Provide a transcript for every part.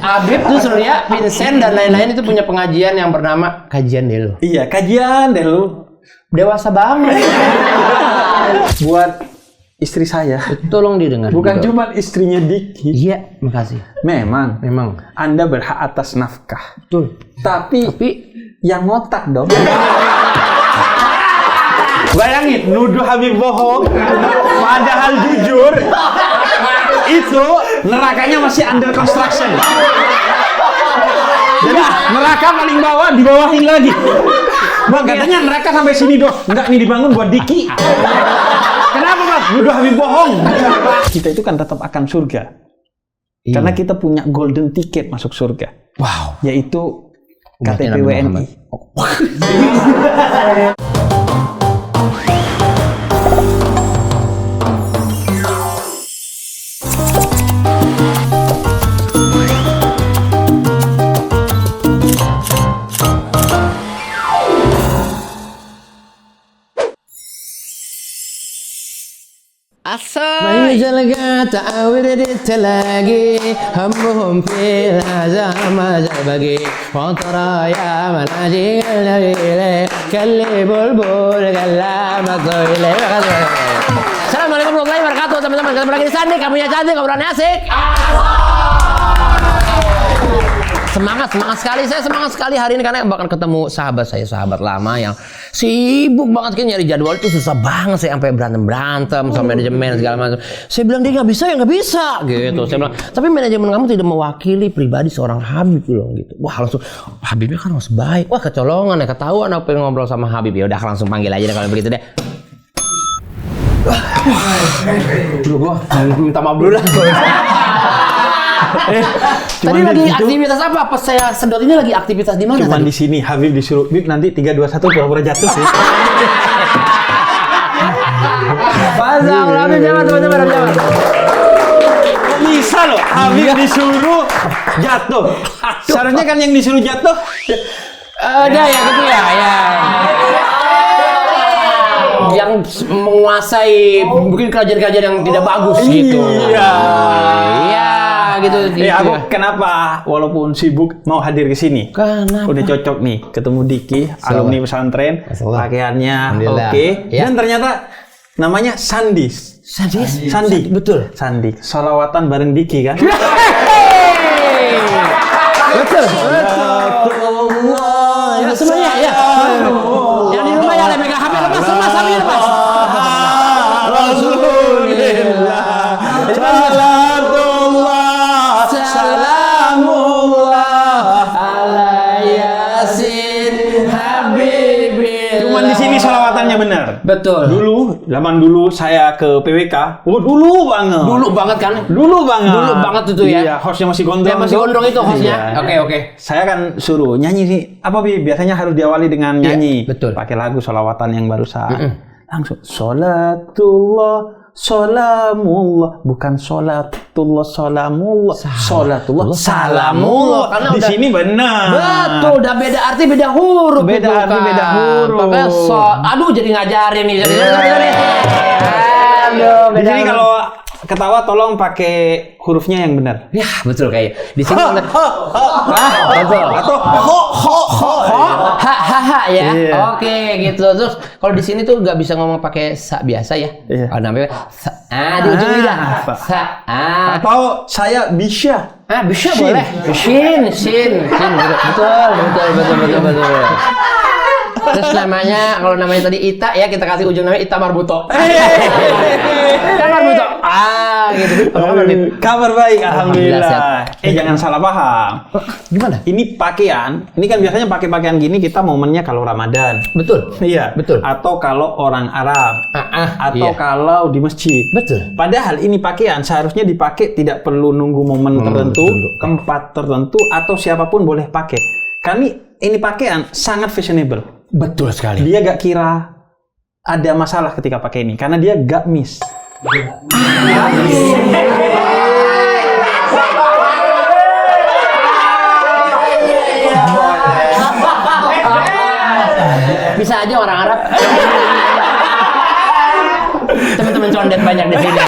Habib tuh Surya, Vincent dan lain-lain itu punya pengajian yang bernama Kajian Delu. Iya, kajian Delu. Dewasa banget. Buat istri saya. Tolong didengar. Bukan cuma istrinya Diki. Iya, makasih. Memang Anda berhak atas nafkah. Betul. Tapi yang ngotak dong. Bayangin, nuduh Habib bohong, padahal jujur. Itu nerakanya masih under construction. Jadi neraka paling bawah, dibawahin lagi. Bang, katanya neraka sampai sini dong. Enggak, nih dibangun buat Diki. Kenapa Bang? Nuduh Habib bohong. Kita itu kan tetap akan surga. Iya. Karena kita punya golden ticket masuk surga. Wow. Yaitu KTP WNI. ما يجلق تعاود تلاقي همهم في الهزام زبقي وترى يا مناجي كلي بلبل كلامك طويل. Assalamualaikum warahmatullahi wabarakatuh teman-teman. Ketemu lagi di Sandi, kamunya cantik, obrolannya asik. Semangat sekali, saya semangat sekali hari ini karena bakal ketemu sahabat saya, sahabat lama yang sibuk banget, kan nyari jadwal itu susah banget, saya sampai berantem sama manajemen segala macam. Saya bilang dia nggak bisa gitu. Saya bilang, tapi manajemen kamu tidak mewakili pribadi seorang Habib loh gitu. Wah langsung, Habibnya kan harus baik. Wah kecolongan ya, ketahuan apa yang ngobrol sama Habib. Ya udah langsung panggil aja deh kalau begitu deh. Gua minta maaf dulu dah. Tadi lagi gitu. Aktivitas apa? Pas saya sedot ini lagi aktivitas di mana? Cuman di sini Habib disuruh, Bib nanti 3 2 1 pura-pura jatuh sih. Pasang Habib jangan teman-teman jangan. Bisa loh, Habib disuruh jatuh. Seharusnya kan yang disuruh jatuh ada ya gitu ya. Yang menguasai mungkin kerajaan-kerajaan yang tidak bagus gitu. Iya. Gitu. Aku kenapa walaupun sibuk mau hadir ke sini? Kenapa? Udah cocok nih ketemu Diki, alumni pesantren, pakaiannya oke. Ya. Dan ternyata namanya Sandi. Betul. Sandi. Sholawatan bareng Diki kan? Betul. Ya semuanya ya. Yang di rumah ya megang HP lepas. Rasulullah. Cuman di sini sholawatannya benar. Betul. Zaman dulu saya ke PWK. Dulu banget kan? Dulu banget itu ya. Iya, hostnya masih gondrong. Ya, masih gondrong itu hostnya. Iya. Oke. Saya kan suruh nyanyi sih. Apa Bi? Biasanya harus diawali dengan nyanyi. Ya, betul. Pakai lagu sholawatan yang barusan. Langsung sholatullah Salamullah, bukan sholatullah salamullah, sholatullah salamullah. Karena di sini benar. Betul, udah beda arti, beda huruf. Beda arti, beda huruf. Aduh, jadi ngajarin nih. Jadi kalau ketawa tolong pakai hurufnya yang benar. Ya, betul kayak di sini. Betul. Atau ha ya. Oke, gitu. Terus kalau di sini tuh nggak bisa ngomong pakai sa biasa ya. Namanya di ujung lidah. Atau saya bisa. Bisa boleh. Shin. Betul. Terus kalau namanya tadi Ita ya, kita kasih ujung namanya Ita Marbuto. Marbuto. Gitu. Kabar baik, alhamdulillah. Jangan salah paham. Gimana? Ini pakaian, ini kan biasanya pakai pakaian gini kita momennya kalau Ramadan. Betul. Iya, betul. Atau kalau orang Arab. Atau kalau di masjid. Betul. Padahal ini pakaian seharusnya dipakai tidak perlu nunggu momen tertentu, tempat tertentu, atau siapapun boleh pakai. Karena ini pakaian sangat fashionable. Betul sekali. Dia gak kira ada masalah ketika pakai ini karena dia gak miss. Bisa aja orang Arab. Teman-teman condet banyak di sini.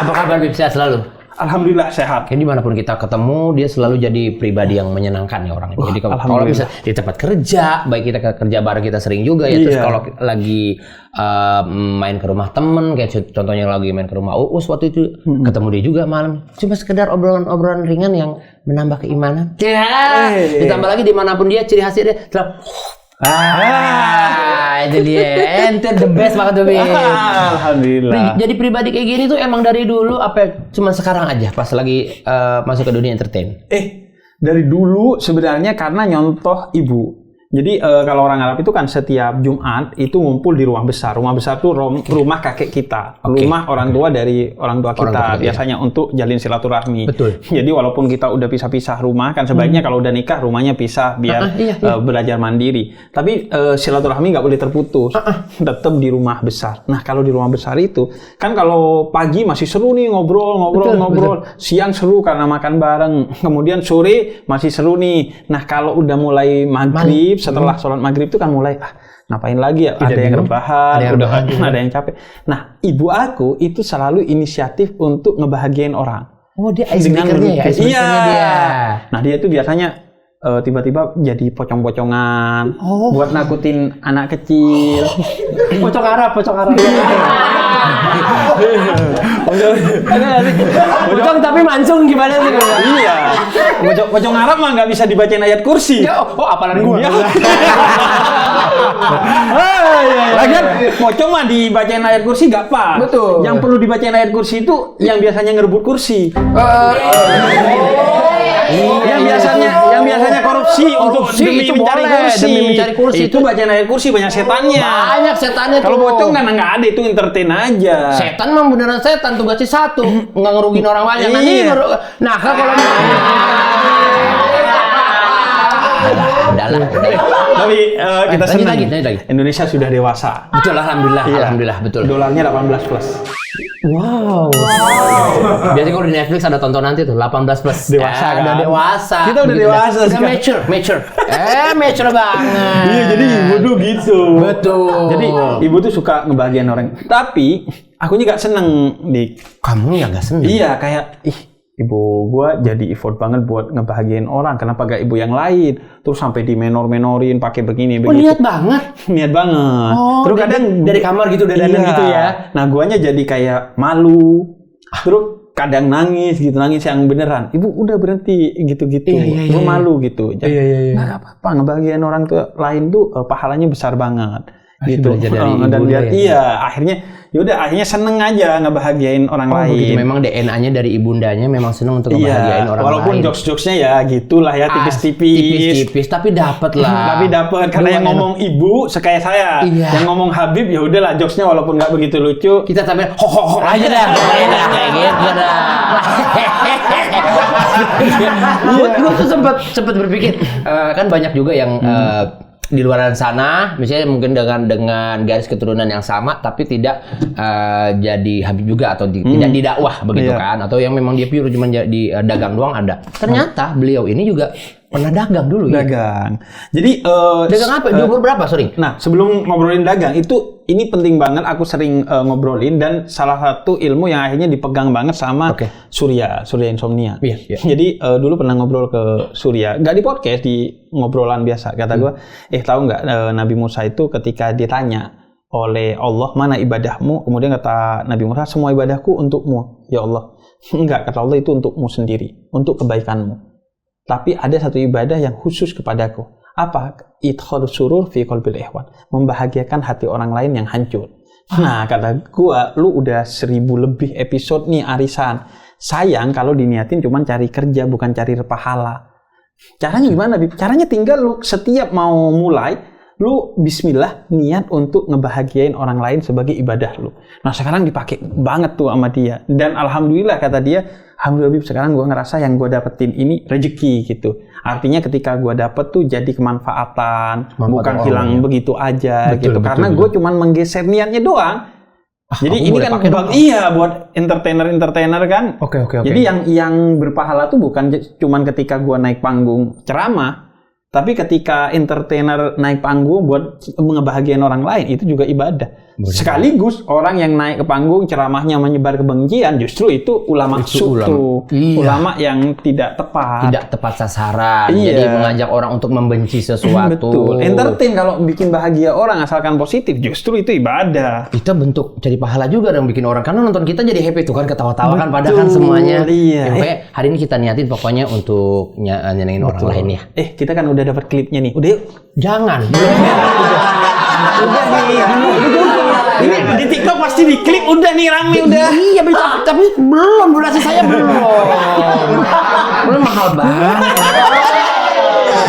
Apa kabar kabar Bib? Sehat selalu? Alhamdulillah sehat. Kayak dimanapun kita ketemu, dia selalu jadi pribadi yang menyenangkan ya orang. Jadi kalau bisa di tempat kerja, baik kita kerja bareng kita sering juga ya. Terus kalau lagi main ke rumah temen, kayak contohnya lagi main ke rumah Uus waktu itu, ketemu dia juga malam. Cuma sekedar obrolan-obrolan ringan yang menambah keimanan. Ditambah lagi dimanapun dia, ciri khasnya dia itu dia, ente the best banget tuh, Bib. Alhamdulillah. Jadi pribadi kayak gini tuh emang dari dulu apa cuma sekarang aja pas lagi masuk ke dunia entertain? Dari dulu sebenarnya karena nyontoh ibu. Jadi kalau orang Arab itu kan setiap Jumat itu ngumpul di rumah besar. Rumah besar tuh rumah kakek kita, rumah orang tua dari orang tua kita biasanya untuk jalin silaturahmi. Betul. Jadi walaupun kita udah pisah-pisah rumah kan sebaiknya kalau udah nikah rumahnya pisah biar belajar mandiri. Tapi silaturahmi nggak boleh terputus, tetap di rumah besar. Nah kalau di rumah besar itu kan kalau pagi masih seru nih ngobrol. Siang seru karena makan bareng. Kemudian sore masih seru nih. Nah kalau udah mulai maghrib setelah sholat maghrib itu kan mulai ngapain lagi ya, ada yang rebahan, ada yang capek. Nah ibu aku itu selalu inisiatif untuk ngebahagiain orang. Oh dia icebreaker-nya ya? Iya. Nah dia itu biasanya tiba-tiba jadi pocong-pocongan buat nakutin anak kecil. Pocong Arab. Pocong tapi mancung gimana sih? Iya. Pocong Arab mah nggak bisa dibacain ayat kursi. Apalan gua. Lagian pocong mah dibacain ayat kursi nggak pas. Betul. Yang perlu dibacain ayat kursi itu yang biasanya ngerebut kursi. Yang biasanya korupsi untuk demi mencari kursi. Itu bacaan ayat kursi banyak setannya. Banyak setannya tuh. Kalau pocong kan nggak ada, itu entertain aja. Setan memang beneran setan, tugasnya satu, nggak ngerugiin orang banyak. Nah kalau udahlah. Tapi kita senang. Lagi. Indonesia sudah dewasa. Betul, alhamdulillah, betul. Dolarnya 18 plus. Wow. Biasanya kalau di Netflix ada tontonan nanti tuh 18 plus. Dewasa kan? Udah dewasa. Kita udah dewasa Udah mature. Mature banget. Iya, jadi ibu tuh gitu. Betul. Jadi ibu tuh suka ngebahagiain orang. Tapi aku juga seneng, Dik. Kamu ya nggak seneng? Iya, kayak ibu gua jadi effort banget buat ngebahagiain orang. Kenapa gak ibu yang lain? Terus sampai di menorin pakai begini. Niat banget. Niat banget. Terus kadang dari kamar gitu dandan gitu ya. Nah, guanya jadi kayak malu. Terus kadang nangis yang beneran. Ibu udah berhenti gitu-gitu. Ibu malu gitu. Jadi, nggak apa-apa, ngebahagiain orang tuh lain tuh pahalanya besar banget. Gitu. Dan biar akhirnya seneng aja ngebahagiain orang lain. Begitu. Memang DNA-nya dari ibundanya memang seneng untuk ngebahagiain orang walaupun lain. Walaupun jokes-jokesnya ya gitulah ya, tipis-tipis, tapi dapat lah. Karena yang ngomong ibu sekaya saya, yang ngomong Habib ya udahlah, jokesnya walaupun nggak begitu lucu, kita sampai ho aja dah. Kayak gitu dah. Gue tuh sempat berpikir kan banyak juga yang di luar sana, misalnya mungkin dengan garis keturunan yang sama, tapi tidak jadi Habib juga atau tidak didakwah begitu kan, atau yang memang dia pure cuma jadi dagang doang ada. Ternyata beliau ini juga pernah dagang dulu ya. Dagang. Jadi dagang apa? Di umur berapa, sorry? Nah, sebelum ngobrolin dagang ini penting banget, aku sering ngobrolin, dan salah satu ilmu yang akhirnya dipegang banget sama Surya Insomnia. Jadi dulu pernah ngobrol ke Surya, nggak di podcast, di ngobrolan biasa. Kata gue, tahu nggak Nabi Musa itu ketika ditanya oleh Allah, mana ibadahmu? Kemudian kata Nabi Musa, semua ibadahku untukmu, ya Allah. Enggak, kata Allah, itu untukmu sendiri, untuk kebaikanmu. Tapi ada satu ibadah yang khusus kepadaku. Apa? Idkhalus surur fi qalbil ihwan. Membahagiakan hati orang lain yang hancur. Nah, kata gua, lu udah 1000 lebih episode nih arisan. Sayang kalau diniatin cuman cari kerja, bukan cari pahala. Caranya gimana, Bib? Caranya tinggal lu setiap mau mulai, lu bismillah niat untuk ngebahagiain orang lain sebagai ibadah lu. Nah, sekarang dipakai banget tuh sama dia. Dan alhamdulillah, kata dia, alhamdulillah Bib, sekarang gue ngerasa yang gue dapetin ini rezeki gitu. Artinya ketika gue dapet tuh jadi kemanfaatan, bukan hilang begitu aja gitu. Karena gue cuman menggeser niatnya doang. Jadi ini kan buat entertainer kan. Oke. Jadi yang berpahala tuh bukan cuman ketika gue naik panggung ceramah, tapi ketika entertainer naik panggung buat ngebahagiain orang lain, itu juga ibadah. Sekaligus orang yang naik ke panggung ceramahnya menyebar kebencian, justru itu ulama su'tu. Iya. Ulama yang tidak tepat. Tidak tepat sasaran. Iya. Jadi mengajak orang untuk membenci sesuatu. Betul. Entertain kalau bikin bahagia orang asalkan positif, justru itu ibadah. Kita bentuk jadi pahala juga dong bikin orang, karena nonton kita jadi happy tuh kan, ketawa-tawa kan, padahal kan Betul, semuanya. iya. Ya, pokoknya hari ini kita niatin pokoknya untuk nyenengin orang lain ya. Kita kan udah dapat klipnya nih. Udah yuk. Jangan. Udah nih. Ini di TikTok pasti di klip udah nih rame udah. Iya, tapi belum, durasi saya belum. Belum mahal banget.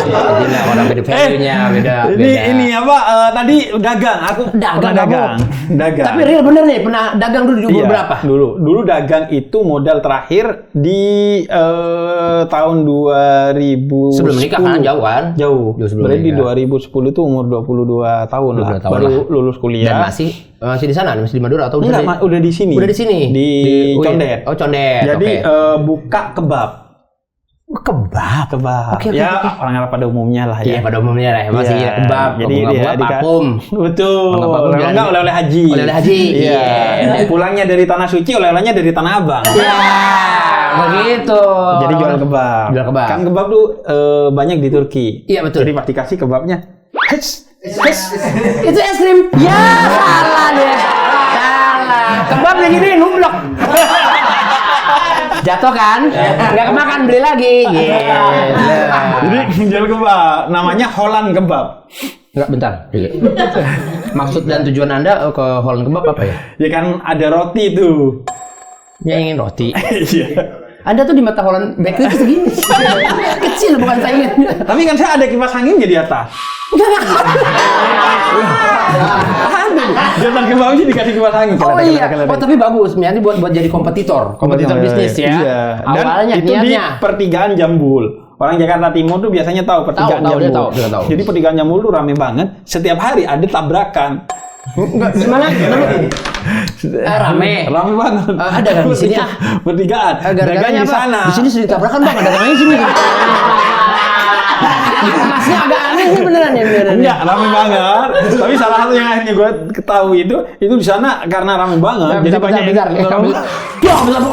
Jadi lah orang beda value-nya, beda. Ini apa tadi dagang, aku pernah dagang. Tapi real bener nih, pernah dagang dulu Iya, berapa? Dulu dagang itu modal terakhir di tahun 2010. Sebelum menikah kan, jauh kan? Jauh. Sebelum Berarti di menikah. 2010 itu umur 22 tahun lah. 22 tahun Baru lah. lulus kuliah. Dan masih di sana, masih di Madura atau Enggak, udah di sini. Udah di sini. Di Condet. Oh, Condet. Jadi oke. buka kebab. Kebab. Oke. Orang Arab pada umumnya lah ya. Iya, pada umumnya lah. Masih Iya. kebab. Jadi dia vakum. Betul. Vakum Kalau enggak oleh-oleh haji. Oleh-oleh haji. Iya. Pulangnya dari tanah suci, oleh-olehnya dari tanah abang. Iya. Begitu. Jadi jual kebab. Jual kebab. Kan kebab tuh banyak di Turki. Iya, betul. Jadi pas dikasih kebabnya, Itu es krim. Ya, salah deh. Salah. Kebab yang gini numblok. Jatuh kan? Nggak kemakan, beli lagi. Jadi jual kebab. Namanya Holland kebab. Enggak, bentar. Maksud dan tujuan Anda ke Holland kebab apa ya? Ya kan ada roti tuh. Yang ingin roti. Iya. Anda tuh di mata Holland bakery itu segini. Kecil, bukan saingan. Tapi kan saya ada kipas anginnya di atas. Jatan kebab sih dikasih kipas angin. Oh iya. Oh, tapi bagus. Ini buat jadi kompetitor bisnis ya. Iya. Dan Awalnya itu niatnya. di pertigaan Jambul. Orang Jakarta Timur tuh biasanya tahu pertigaan Tahu, Jambul. dia tahu. Jadi pertigaan Jambul tuh rame banget. Setiap hari ada tabrakan. Enggak, gimana? Rame. Rame banget. Ada kan di sini Pertigaan. Dagang di sana. Di sini sering tabrakan Bang, ada yang sini. Masnya agak aneh nih beneran ya. Enggak, rame banget. Tapi salah satu yang akhirnya gue ketahui itu di sana karena rame banget. Jadi banyak bentar. Ya, bentar.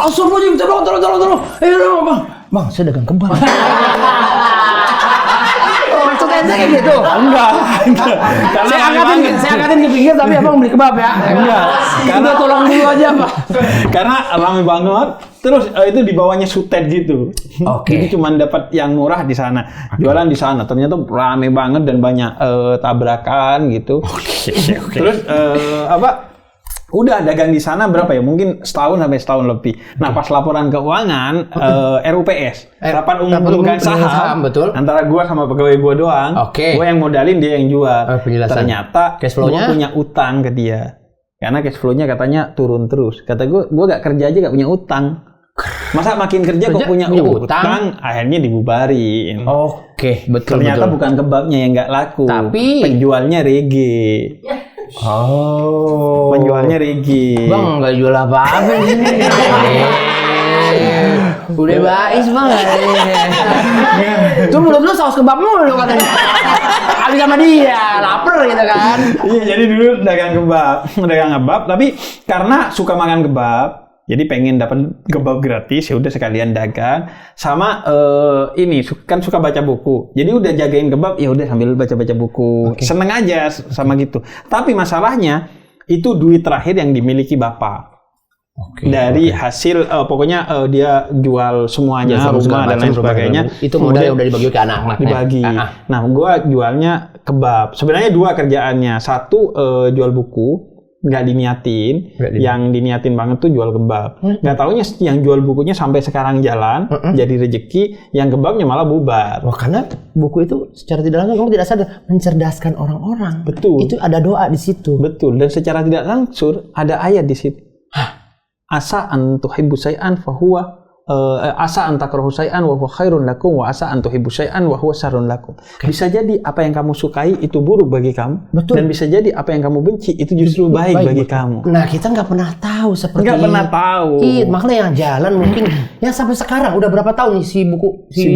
Astagfirullahaladzim, tolong. Bang, saya dagang kebab. Maksud ente kayak gitu? Enggak. Karena Saya angkatin ke pinggir tapi abang beli kebab ya. Enggak. Karena tolong dulu aja, Pak. Karena rame banget. Terus itu di bawahnya sutet gitu. Oke. Jadi cuma dapat yang murah di sana. Jualan di sana. Ternyata rame banget dan banyak tabrakan gitu. Oke. Terus udah dagang di sana berapa ya? Mungkin setahun sampai setahun lebih. Nah, pas laporan keuangan RUPS, rapat umum pemegang saham, betul. Antara gua sama pegawai gua doang. Oke. Gua yang modalin, dia yang jual. Penjelasan. Ternyata Cash flow-nya? gua punya utang ke dia. Karena cash flow-nya katanya turun terus. Kata gua gak kerja aja gak punya utang. Masa makin kerja kok punya utang? Akhirnya dibubarin. Oke, betul. Ternyata bukan kebabnya yang gak laku. Tapi penjualnya rege. Oh. Penjualnya regi. Bang, nggak jual apa-apa di sini. Udah bais Bang. Tuh mulut lu saus kebab mulu katanya. Habis sama dia, lapar gitu kan. Iya, jadi dulu dagang kebab, tapi karena suka makan kebab, jadi pengen dapat kebab gratis, ya udah sekalian dagang. Sama ini kan suka baca buku. Jadi udah jagain kebab, ya udah sambil baca-baca buku. Okay. Seneng aja sama gitu. Tapi masalahnya itu duit terakhir yang dimiliki bapak. Dari hasil pokoknya dia jual semuanya, rumah dan lain sebagainya. Itu modal yang udah dibagi ke anak-anaknya. Dibagi. Nah, gua jualnya kebab. Sebenarnya dua kerjaannya. Satu jual buku. Nggak diniatin, yang diniatin banget tuh jual kebab. Nggak taunya yang jual bukunya sampai sekarang jalan, jadi rezeki, yang kebabnya malah bubar. Wah, karena buku itu secara tidak langsung kamu tidak sadar mencerdaskan orang-orang. Betul. Itu ada doa di situ. Betul. Dan secara tidak langsung ada ayat di situ. Asa an tuhibbu syai'an fahuwa asa an takrahu syai'an wa huwa khairun lakum wa asa an tuhibbu syai'an wa huwa syarrun lakum. Bisa jadi apa yang kamu sukai itu buruk bagi kamu. Betul. Dan bisa jadi apa yang kamu benci itu justru baik bagi kamu. Nah, kita nggak pernah tahu seperti nggak pernah tahu. Iya, makanya yang jalan mungkin yang sampai sekarang udah berapa tahun nih si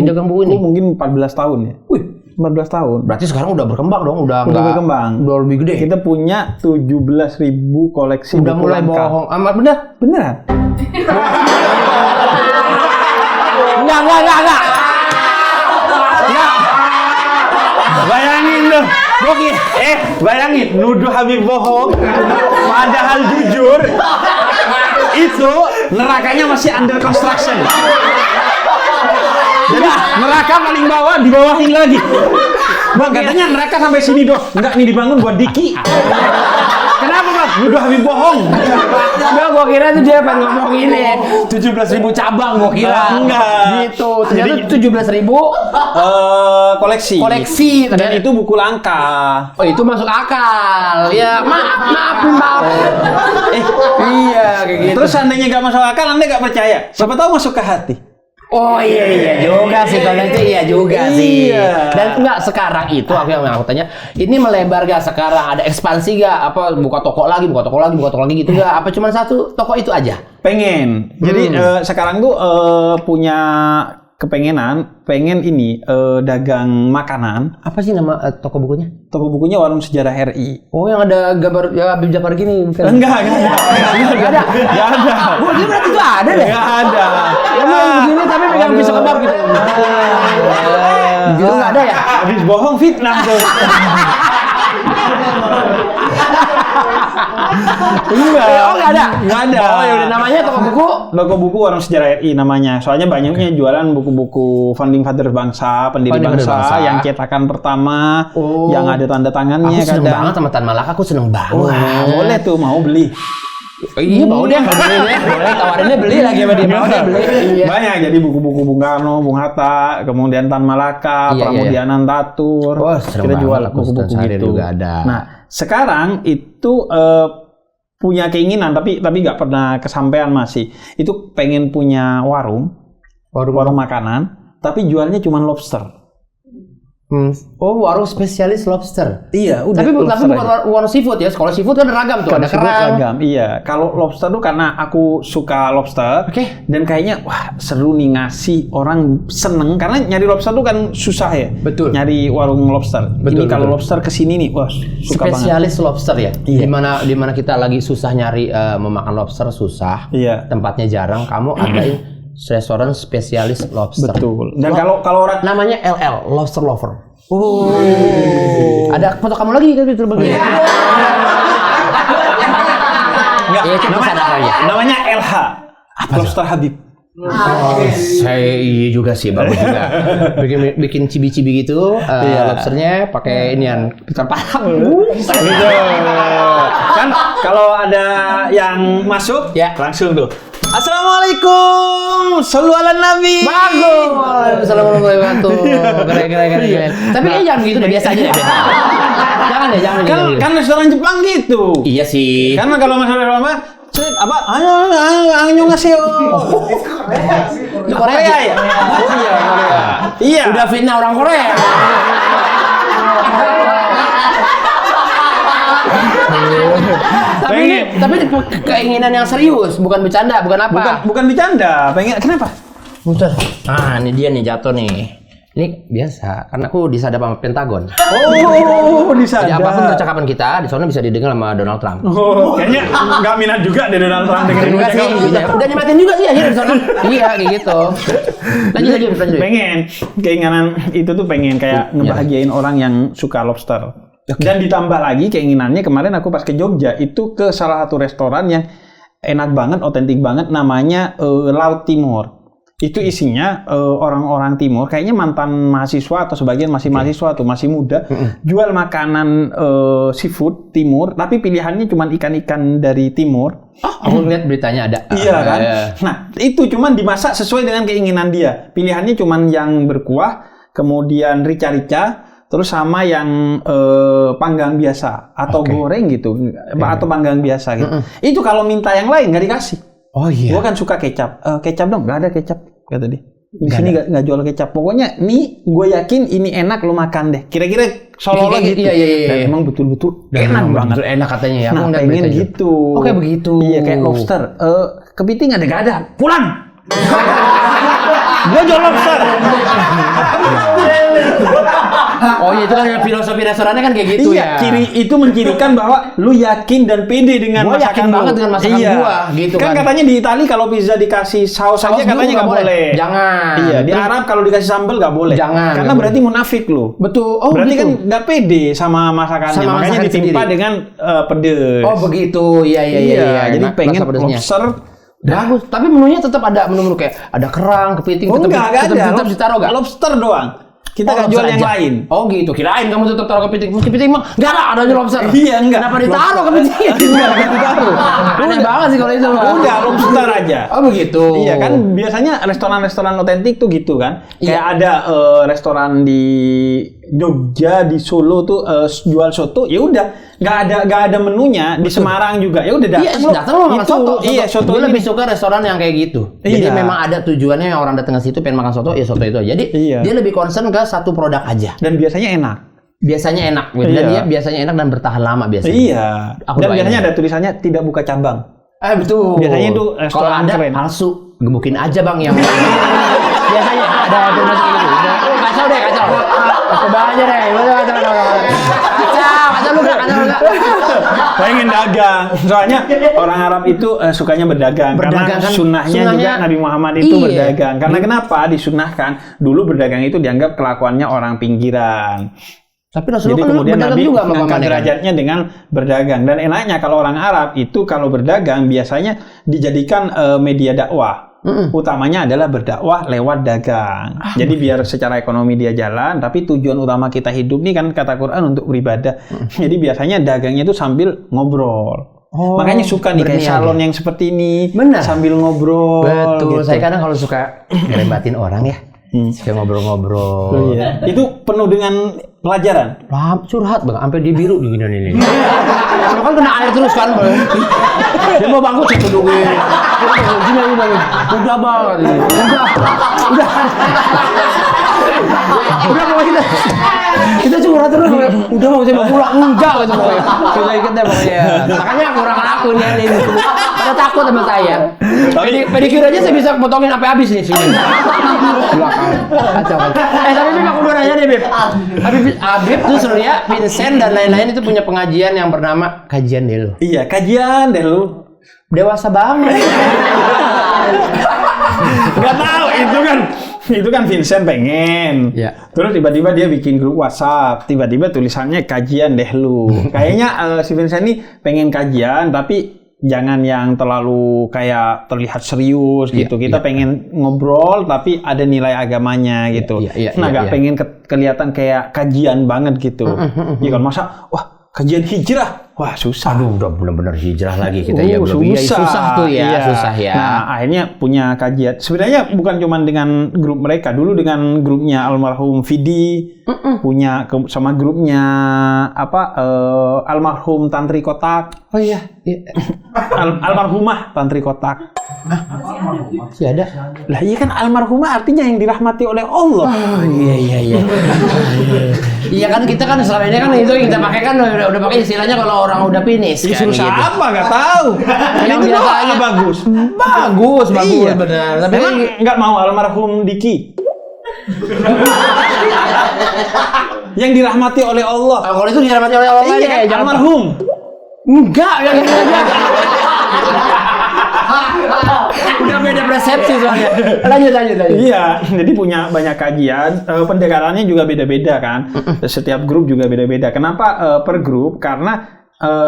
dagang buku ini? Mungkin 14 tahun ya. Wih, 14 tahun. Berarti sekarang udah berkembang dong, udah Udah berkembang. udah lebih gede. Kita punya 17.000 koleksi udah buku mulai langka. bohong. Amat bener? Beneran? Enggak. Bayangin loh. Bayangin nuduh Habib bohong. Padahal jujur itu nerakanya masih under construction. Jadi neraka paling bawah dibawahin lagi. Bang, katanya neraka sampai sini dong. Enggak, nih dibangun buat Diki. Kenapa bang? Nuduh Habib bohong. Enggak, gua kira itu dia pengen ngomong ini 17.000 cabang gua kira. Enggak. Gitu. Ternyata 17.000 Koleksi. koleksi. Dan itu buku langka. Oh, itu masuk akal. Ya, maaf. Iya, kayak gitu. Terus seandainya nggak masuk akal, Anda nggak percaya. Siapa tahu masuk ke hati. Oh iya juga sih, kalau itu iya juga sih. Iya. Dan enggak sekarang itu aku tanya, ini melebar gak sekarang? Ada ekspansi gak? Apa buka toko lagi gitu gak? Apa cuma satu toko itu aja? Pengen. Jadi sekarang tuh punya pengen ini dagang makanan. Apa sih nama toko bukunya? Toko bukunya Warung Sejarah RI. Oh, yang ada gambar ya Habib Jafar gini bukan? Enggak ada. Enggak ada. Enggak ada. Gua kira berarti itu ada deh. Enggak ada. Yang begini tapi pegang pisau kebab gitu. Gitu enggak ada ya? Habis bohong fitnah tuh. Enggak. Oh, enggak ada. Enggak ada. Oh, ya udah namanya toko buku. Toko buku Warung Sejarah RI namanya. Soalnya banyaknya jualan buku-buku founding father bangsa, pendiri Founding father bangsa, bangsa. yang cetakan pertama, yang ada tanda tangannya. Aku seneng kadang. banget sama Tan Malaka, aku seneng banget. Wah, boleh tuh, mau beli. Iya, mau deh, boleh tawarinnya beli lagi sama dia, mau deh beli. Iya. Banyak, jadi buku-buku Bung Karno, Bung Hatta, kemudian Tan Malaka, Iya, Pramudianan Tatur. Wah, seneng kita jual banget, aku buku-buku Sahrir gitu. juga ada. Nah, sekarang itu punya keinginan, tapi nggak pernah kesampaian masih. Itu pengen punya warung makanan, tapi jualnya cuma lobster. Oh, warung spesialis lobster. Iya, udah. Tapi lobster bukan aja. warung seafood ya. Kalau seafood kan ragam tuh, ada kerang. Ragam, iya. Kalau lobster tuh karena aku suka lobster, Oke. dan kayaknya wah seru nih ngasih orang seneng karena nyari lobster tuh kan susah ya. Betul. Nyari warung lobster. Betul, Ini kalau betul. lobster kesini nih, wah suka banget. Spesialis lobster ya. Iya. Dimana kita lagi susah nyari memakan lobster susah. Iya. Tempatnya jarang. Kamu adain restoran spesialis lobster. Betul. Dan kalau orang Namanya LL, Lobster Lover. Oh. Ada foto kamu lagi kan itu begini. enggak, Iya, itu kesadarannya. namanya LH. Lobster Habib. Saya iya juga sih, bagus juga. Bikin cibi-cibi gitu, lobsternya pakai inian Peter Pan. Gitu. Kan kalau ada yang masuk, Ya. langsung tuh. Assalamualaikum, sallu ala nabi. Bagus. Assalamualaikum warahmatullahi wabarakatuh. Keren. Tapi kayaknya jangan gitu deh, biasa aja deh. Jangan deh. Kan restoran Jepang gitu. Iya sih. Karena kalau masalah apa? Apa? Ayo ngasih. Itu Korea ya? Iya, Korea. Iya. Udah fitnah orang Korea. tapi keinginan yang serius, bukan bercanda, bukan apa? Bukan bercanda. Pengen kenapa? Bentar. Ah, ini dia nih jatuh nih. Ini biasa, karena aku disadap sama Pentagon. Oh, Jadi disadap. apapun percakapan kita, di sana bisa didengar sama Donald Trump. Oh, kayaknya nggak minat juga deh Donald Trump dengerin Juga sih, percakapan kita. udah nyimatin juga sih akhirnya di sana. Iya, kayak gitu. Lanjut. Pengen keinginan itu tuh pengen kayak ngebahagiain orang yang suka lobster. Dan ditambah lagi keinginannya kemarin aku pas ke Jogja itu ke salah satu restoran yang enak banget, otentik banget, namanya Laut Timur. Itu isinya orang-orang timur, kayaknya mantan mahasiswa atau sebagian masih mahasiswa tuh, masih muda, jual makanan seafood timur, tapi pilihannya cuma ikan-ikan dari timur. Aku lihat beritanya ada. Iya kan? Nah, itu cuman dimasak sesuai dengan keinginan dia. Pilihannya cuman yang berkuah, kemudian rica-rica, terus sama yang panggang biasa atau goreng gitu, atau panggang biasa gitu. Itu kalau minta yang lain nggak dikasih. Oh iya. Gua kan suka kecap. Kecap dong, nggak ada kecap kata dia. Di sini nggak jual kecap. Pokoknya nih, gue yakin ini enak, lo makan deh. Kira-kira seolah-olah gitu. Iya. Dan emang betul-betul enak banget. Enak katanya ya. Nah, Aku ngeliat pengen beritanya. gitu. Oh, kayak begitu. Iya, kayak lobster. Kepiting ada nggak ada? Pulang. Gue jual lobster. Oh iya, itu kan filosofi restorannya kan kayak gitu Iya, ya. ciri itu mencirikan bahwa lu yakin dan pede dengan Gua masakan yakin lu. banget dengan masakan gua, gitu kan. kan. Katanya di Italia kalau pizza dikasih saus Saus aja katanya dulu nggak boleh. Jangan. Iya, di Terus- Arab kalau dikasih sambal nggak boleh. Jangan, Karena nggak berarti munafik lu. Betul. Oh, berarti gitu. kan nggak pede sama masakannya, Sama makanya masakan ditimpa sendiri. dengan pedes. Oh begitu, iya. Jadi Nah, pengen rasa pedesnya. lobster. Bagus, tapi menunya tetap ada menu-menu kayak ada kerang, kepiting, Oh enggak ada. tetap ditaruh gak? Lobster doang. Kita nggak Oh, jual lobster yang aja. lain. Oh gitu, kirain kamu tetap taruh kepiting. Kepiting mah enggak ada adanya lobster. Iya, enggak. Kenapa ditaruh Lobster. kepiting? Enggak ditaruh. Aneh banget sih kalau itu. Udah lobster aja. Oh begitu. Iya kan biasanya restoran-restoran otentik tuh gitu kan. Iya. Kayak ada restoran di Jogja, di Solo tuh jual soto, ya udah nggak ada menunya. Di Semarang juga, ya udah Iya, datang lo makan Itu, soto. Iya, soto Gue ini. lebih suka restoran yang kayak gitu. Jadi Iya. memang ada tujuannya yang orang datang ke situ pengen makan soto, ya soto itu aja. Jadi Iya. dia lebih concern ke satu produk aja. Dan biasanya enak. Biasanya enak, gitu. Dan Iya. dia biasanya enak dan bertahan lama biasanya. Iya. Aku Dan doain biasanya aja. ada tulisannya tidak buka cabang. Betul. Biasanya itu kalau restoran ada keren. palsu, gebukin aja bang yang biasanya ada informasi gitu. Kacau deh, kacau. Coba aja deh, kacau lu gak, kacau lu gak. Pengen dagang. Soalnya orang Arab itu sukanya berdagang. Berdagang karena kan, sunnahnya juga sunnahnya- Nabi Muhammad itu Iya. berdagang. Karena kenapa disunnahkan? Dulu berdagang itu dianggap kelakuannya orang pinggiran. Tapi Jadi Rasulullah kan kemudian berdagang Nabi juga sama mengangkat pamannya kan. derajatnya dengan berdagang. Dan enaknya kalau orang Arab itu kalau berdagang biasanya dijadikan media dakwah. Utamanya adalah berdakwah lewat dagang. Jadi biar secara ekonomi dia jalan, tapi tujuan utama kita hidup nih kan kata Quran untuk beribadah. Jadi biasanya dagangnya itu sambil ngobrol. Oh, Makanya suka nih kayak berniaga. salon yang seperti ini, Benar. sambil ngobrol. Betul, gitu. saya kadang kalau suka ngerebatin orang ya, suka ngobrol-ngobrol. Iya. Itu penuh dengan pelajaran. Paham, curhat bang, sampai dia biru di gini. Kalau kan kena air terus kan, bang. Dia mau bangun cek dulu. Sini aja bang. Udah bang, udah. Udah mau kita curhat terus. Udah mau saya mau pulang, enggak gitu pokoknya. Kita ikut deh pokoknya. Makanya kurang laku nih ini. Pada takut sama saya. Pedicure aja saya bisa potongin sampai habis nih sini. Belakang. Kacau kan. Tapi Beb, aku udah nanya deh Beb. Habib tuh Surya, Vincent dan lain-lain itu punya pengajian yang bernama Kajian Delo. Iya, kajian deh lu. Dewasa banget. Nggak tahu itu kan Vincent pengen. Ya. Terus tiba-tiba dia bikin grup WhatsApp, tiba-tiba tulisannya kajian deh lu. Kayaknya si Vincent ini pengen kajian tapi jangan yang terlalu kayak terlihat serius gitu. Kita pengen ngobrol tapi ada nilai agamanya gitu. Nggak pengen kelihatan kayak kajian banget gitu. Ya kan masa wah kajian hijrah. Wah susah. Aduh, udah benar-benar hijrah lagi kita ya. Susah tuh ya, Iya. susah ya. Nah, akhirnya punya kajian. Sebenarnya bukan cuma dengan grup mereka, dulu dengan grupnya almarhum Vidi, punya sama grupnya almarhum Tantri Kotak. Oh iya. Almarhumah Tantri Kotak. Masih ada. Lah iya kan almarhumah artinya yang dirahmati oleh Allah. Oh iya. Iya kan kita kan selama ini kan itu yang kita pakai kan udah pakai istilahnya kalau orang udah finish kan Susah gitu. apa nggak tahu. Yang Itu biasanya bagus. Bagus, Iya. benar. Tapi Memang nggak mau almarhum Diki. Yang dirahmati oleh Allah. kalau itu dirahmati oleh Allah Iya, kayak jangan almarhum. enggak yang ini aja. Udah beda persepsi soalnya. Lanjut. Iya, jadi punya banyak kajian. Pendekatannya juga beda-beda kan. Setiap grup juga beda-beda. Kenapa per grup? Karena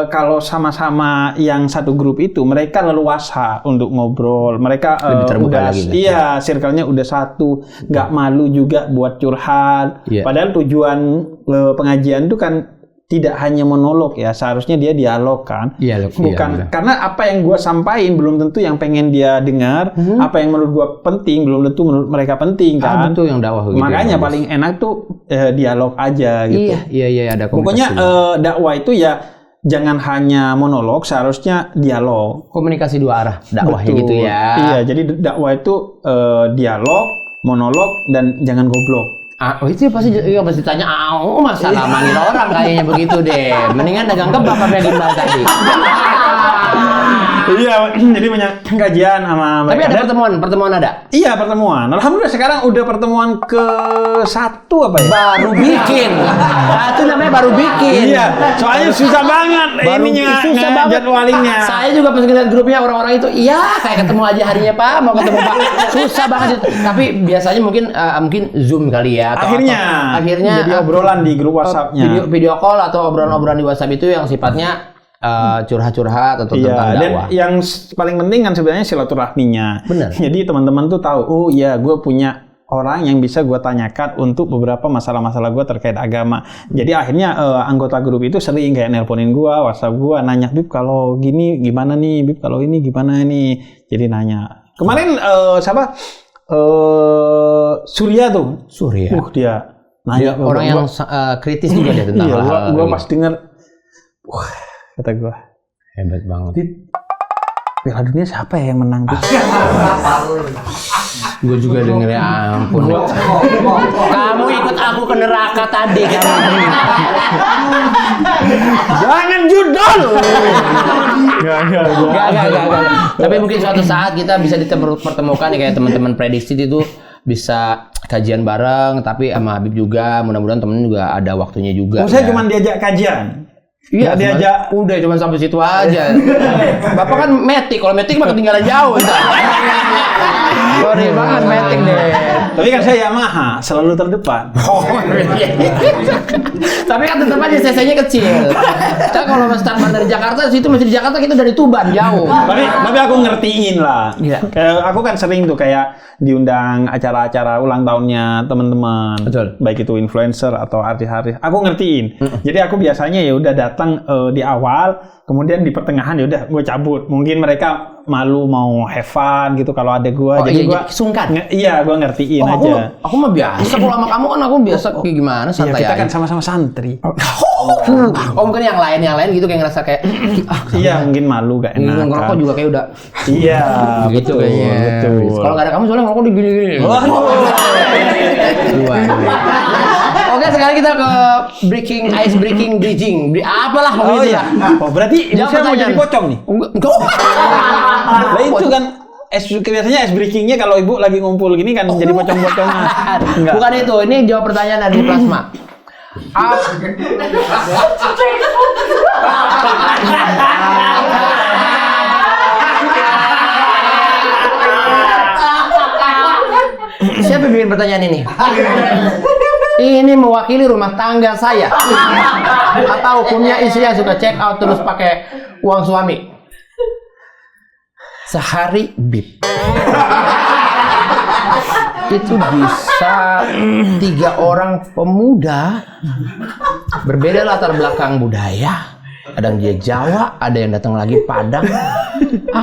kalau sama-sama yang satu grup itu mereka leluasa untuk ngobrol. Mereka lebih terbuka udah, lagi. iya, circle-nya udah satu, nggak malu juga buat curhat. Iya. Padahal tujuan pengajian itu kan tidak hanya monolog ya, seharusnya dia dialog kan. Iya, Bukan iya, karena apa yang gua sampaikan belum tentu yang pengen dia dengar, apa yang menurut gua penting belum tentu menurut mereka penting kan. Betul yang dakwah gitu. Makanya paling enak tuh dialog aja gitu. Iya ada Pokoknya dakwah itu ya jangan hanya monolog, seharusnya dialog. komunikasi dua arah dakwahnya Betul. gitu ya. Iya, jadi dakwah itu dialog, monolog dan jangan goblok. Itu pasti tanya, masalah manggil orang kayaknya begitu deh. Mendingan dagang kebab apa yang gimbal tadi. Iya, jadi banyak kajian sama Tapi mereka. ada pertemuan ada. Iya, pertemuan. Alhamdulillah sekarang udah pertemuan ke-1 apa ya? Baru bikin. Nah, itu namanya baru bikin. Iya, soalnya susah banget Susah banget. jadwalinnya. Saya juga pas ngeliat grupnya orang-orang itu, iya kayak ketemu aja harinya Pak, mau ketemu Pak. Susah banget itu. Tapi biasanya mungkin Zoom kali ya. Akhirnya jadi obrolan di grup WhatsApp-nya. Video call atau obrolan-obrolan di WhatsApp itu yang sifatnya curhat-curhat atau Iya, tentang dan dakwah. yang paling penting kan sebenarnya silaturahminya. Benar. Jadi teman-teman tuh tahu, oh iya, gue punya orang yang bisa gue tanyakan untuk beberapa masalah-masalah gue terkait agama. Jadi akhirnya anggota grup itu sering kayak nelponin gue, WhatsApp gue, nanya, Bib kalau gini gimana nih, Bib kalau ini gimana nih. Jadi nanya. Kemarin siapa? Surya tuh. Surya. Dia nanya. Orang yang kritis juga dia tentang iya, hal-hal gue ini. pas denger, wah, kata gue, Hebat banget. Piala Dunia siapa ya yang menang tuh? Gue juga denger ya ampun. Kamu ikut aku ke neraka tadi kamu. Jangan judul. Gak. Tapi mungkin suatu saat kita bisa dipertemukan ya kayak teman-teman prediksi itu bisa kajian bareng, tapi sama Habib juga. Mudah-mudahan temen juga ada waktunya juga. Saya cuma diajak kajian. Iya, diajak. Udah cuma sampai situ aja. Bapak kan metik, kalau metik mah ketinggalan jauh. Sorry banget metik deh. Tapi kan saya Yamaha, selalu terdepan. Tapi kan tetap aja CC-nya kecil. Kita kalau start dari Jakarta, situ masih di Jakarta, kita dari Tuban jauh. Tapi aku ngertiin lah. Iya. Kayak aku kan sering tuh kayak diundang acara-acara ulang tahunnya teman-teman. Betul. Baik itu influencer atau artis-artis. Aku ngertiin. Jadi aku biasanya ya udah datang di awal, kemudian di pertengahan ya udah gue cabut. Mungkin mereka malu mau have fun gitu kalau ada gue. Jadi iya, gue sungkan. Iya, gue ngertiin aja. Aku mah biasa. Kalau sama kamu kan aku biasa kayak gimana, Iya, santai kita aja. kan sama-sama santri. Mungkin yang lain gitu kayak ngerasa kayak Iya, mungkin malu gak enak. ngerokok juga kayak udah Iya, gitu betul, kayaknya. betul. Kalau nggak ada kamu soalnya ngerokok digini-gini. Oke, sekarang kita ke breaking bridging. Apalah Oh begitu iya. lah. Oh, berarti ini Jawab saya mau pertanyaan. jadi pocong nih. Enggak. Lah itu kan biasanya es breakingnya kalau ibu lagi ngumpul gini kan jadi pocong-pocongan. Enggak. Bukan itu, ini jawab pertanyaan dari plasma. Siapa yang bikin pertanyaan ini? Ini mewakili rumah tangga saya. Atau hukumnya istri yang suka check out terus pakai uang suami? Sehari bib. Itu bisa 3 orang pemuda berbeda latar belakang budaya. Ada yang dia Jawa, ada yang datang lagi Padang.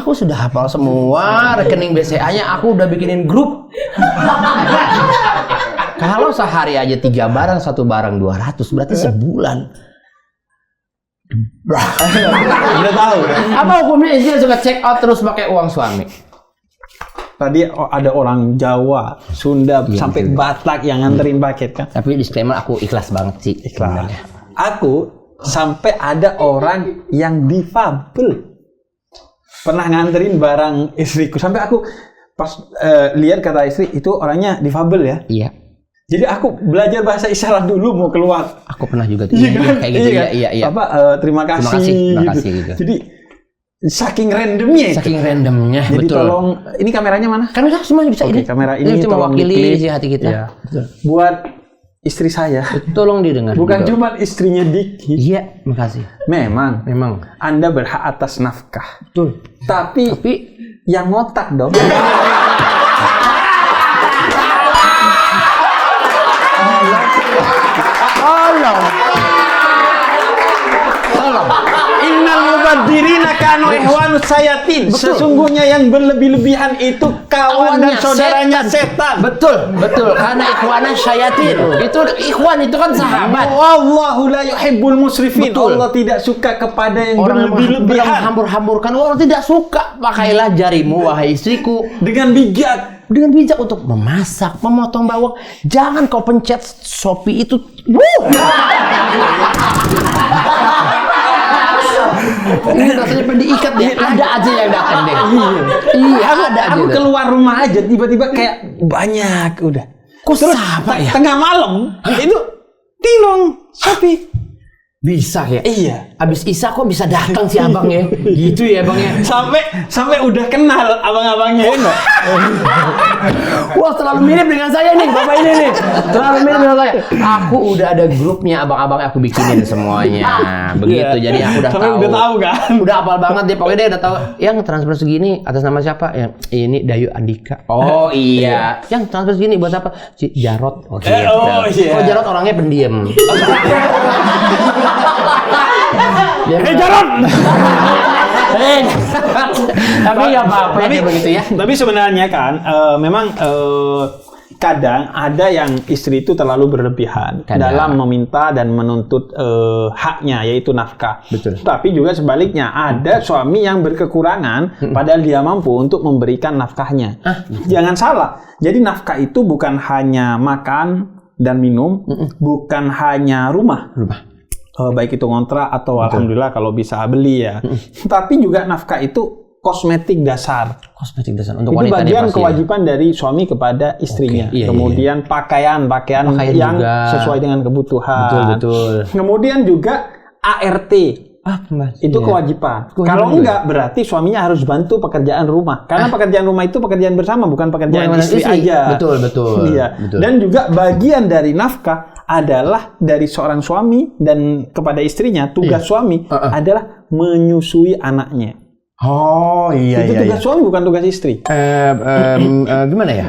Aku sudah hafal semua rekening BCA-nya, aku udah bikinin grup. Kalau sehari aja 3 barang, 1 barang 200, berarti sebulan. Udah tahu. Apa hukumnya istri yang suka check out terus pakai uang suami? Tadi ada orang Jawa, Sunda, sampai Batak yang nganterin paket kan. Tapi disclaimer aku ikhlas banget sih. Ikhlas. Aku sampai ada orang yang difabel pernah nganterin barang istriku. Sampai aku pas lihat kata istri itu orangnya difabel ya. Iya. Jadi aku belajar bahasa isyarat dulu mau keluar. Aku pernah juga tuh. Iya, kayak gitu. Iya. Apa terima kasih gitu. Jadi saking randomnya itu. Saking randomnya, Jadi betul. tolong, ini kameranya mana? Kamera semua bisa Oke, ini. kamera ini cuma tolong mewakili di-clip. isi hati kita. Iya. Buat istri saya. Tolong didengar. Bukan juga. cuma istrinya Diki. Iya, makasih. Memang Anda berhak atas nafkah. Betul. Tapi yang ngotak dong. Tolong. Innal mubadzirina kanu ihwanus sayatin. Sesungguhnya yang berlebih-lebihan itu kawan dan saudaranya setan. Betul. Karena ikhwana syayatin. Itu ikhwan itu kan sahabat. Wallahu la yuhibbul musrifin. Betul. Allah tidak suka kepada yang Orang yang berlebih-lebihan. menghambur-hamburkan, orang tidak suka. Pakailah jarimu, wahai istriku, Dengan bijak. dengan bijak untuk memasak, memotong bawang. Jangan kau pencet Shopee itu. Ini rasanya pengen diikat deh. Ada aja yang datang deh. Iya, ada aja. Aku keluar rumah aja tiba-tiba kayak banyak udah. Kok Terus sama ya? tengah malam itu tilong Shopee. Bisa ya? Iya. Abis Isa kok bisa datang si abangnya? Gitu ya abangnya? Sampai udah kenal abang-abangnya enggak? Wah, terlalu mirip dengan saya nih, bapak ini nih. Terlalu mirip dengan saya. Aku udah ada grupnya abang-abang aku bikinin semuanya. Begitu, jadi aku udah Sampai tahu. udah tahu kan? Udah hafal banget dia, pokoknya dia udah tahu. Yang transfer segini atas nama siapa? Yang ini Dayu Andika. Oh iya. Yang transfer segini buat apa? Si Jarot. Oh iya. oh, iya. Oh Jarot orangnya pendiam. Jarot. Tapi nggak apa-apa ya begitu ya. Tapi sebenarnya kan memang kadang ada yang istri itu terlalu berlebihan dalam meminta dan menuntut haknya, yaitu nafkah. Betul. Tapi juga sebaliknya ada suami yang berkekurangan padahal dia mampu untuk memberikan nafkahnya. Jangan salah. Jadi nafkah itu bukan hanya makan dan minum, bukan hanya rumah. Baik itu ngontrak atau alhamdulillah kalau bisa beli ya. Tapi juga nafkah itu kosmetik dasar. Kosmetik dasar untuk Itu wanita bagian pasti kewajiban dari suami kepada istrinya. Oke, iya, Kemudian pakaian yang juga sesuai dengan kebutuhan. Betul. Kemudian juga ART. Itu kewajiban. Kalau enggak berarti suaminya harus bantu pekerjaan rumah. Karena pekerjaan rumah itu pekerjaan bersama, bukan pekerjaan istri aja. Betul. Iya. Betul. Dan juga bagian dari nafkah adalah dari seorang suami dan kepada istrinya. Tugas suami adalah menyusui anaknya. Oh iya. Itu tugas suami, bukan tugas istri. Gimana ya?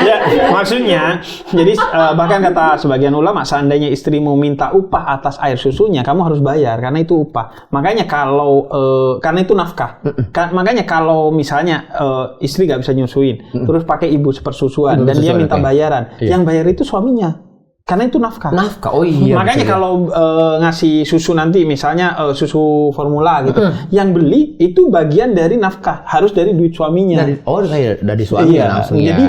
Ya, maksudnya, jadi bahkan kata sebagian ulama, seandainya istrimu minta upah atas air susunya, kamu harus bayar karena itu upah. Makanya kalau karena itu nafkah. Makanya kalau misalnya istri nggak bisa nyusuin, terus pakai ibu sepersusuan dan dia minta bayaran, yang bayar itu suaminya. Karena itu nafkah. Oh iya. Makanya kalau ngasih susu nanti, misalnya susu formula gitu, yang beli itu bagian dari nafkah, harus dari duit suaminya. Dari suami langsung ya. Jadi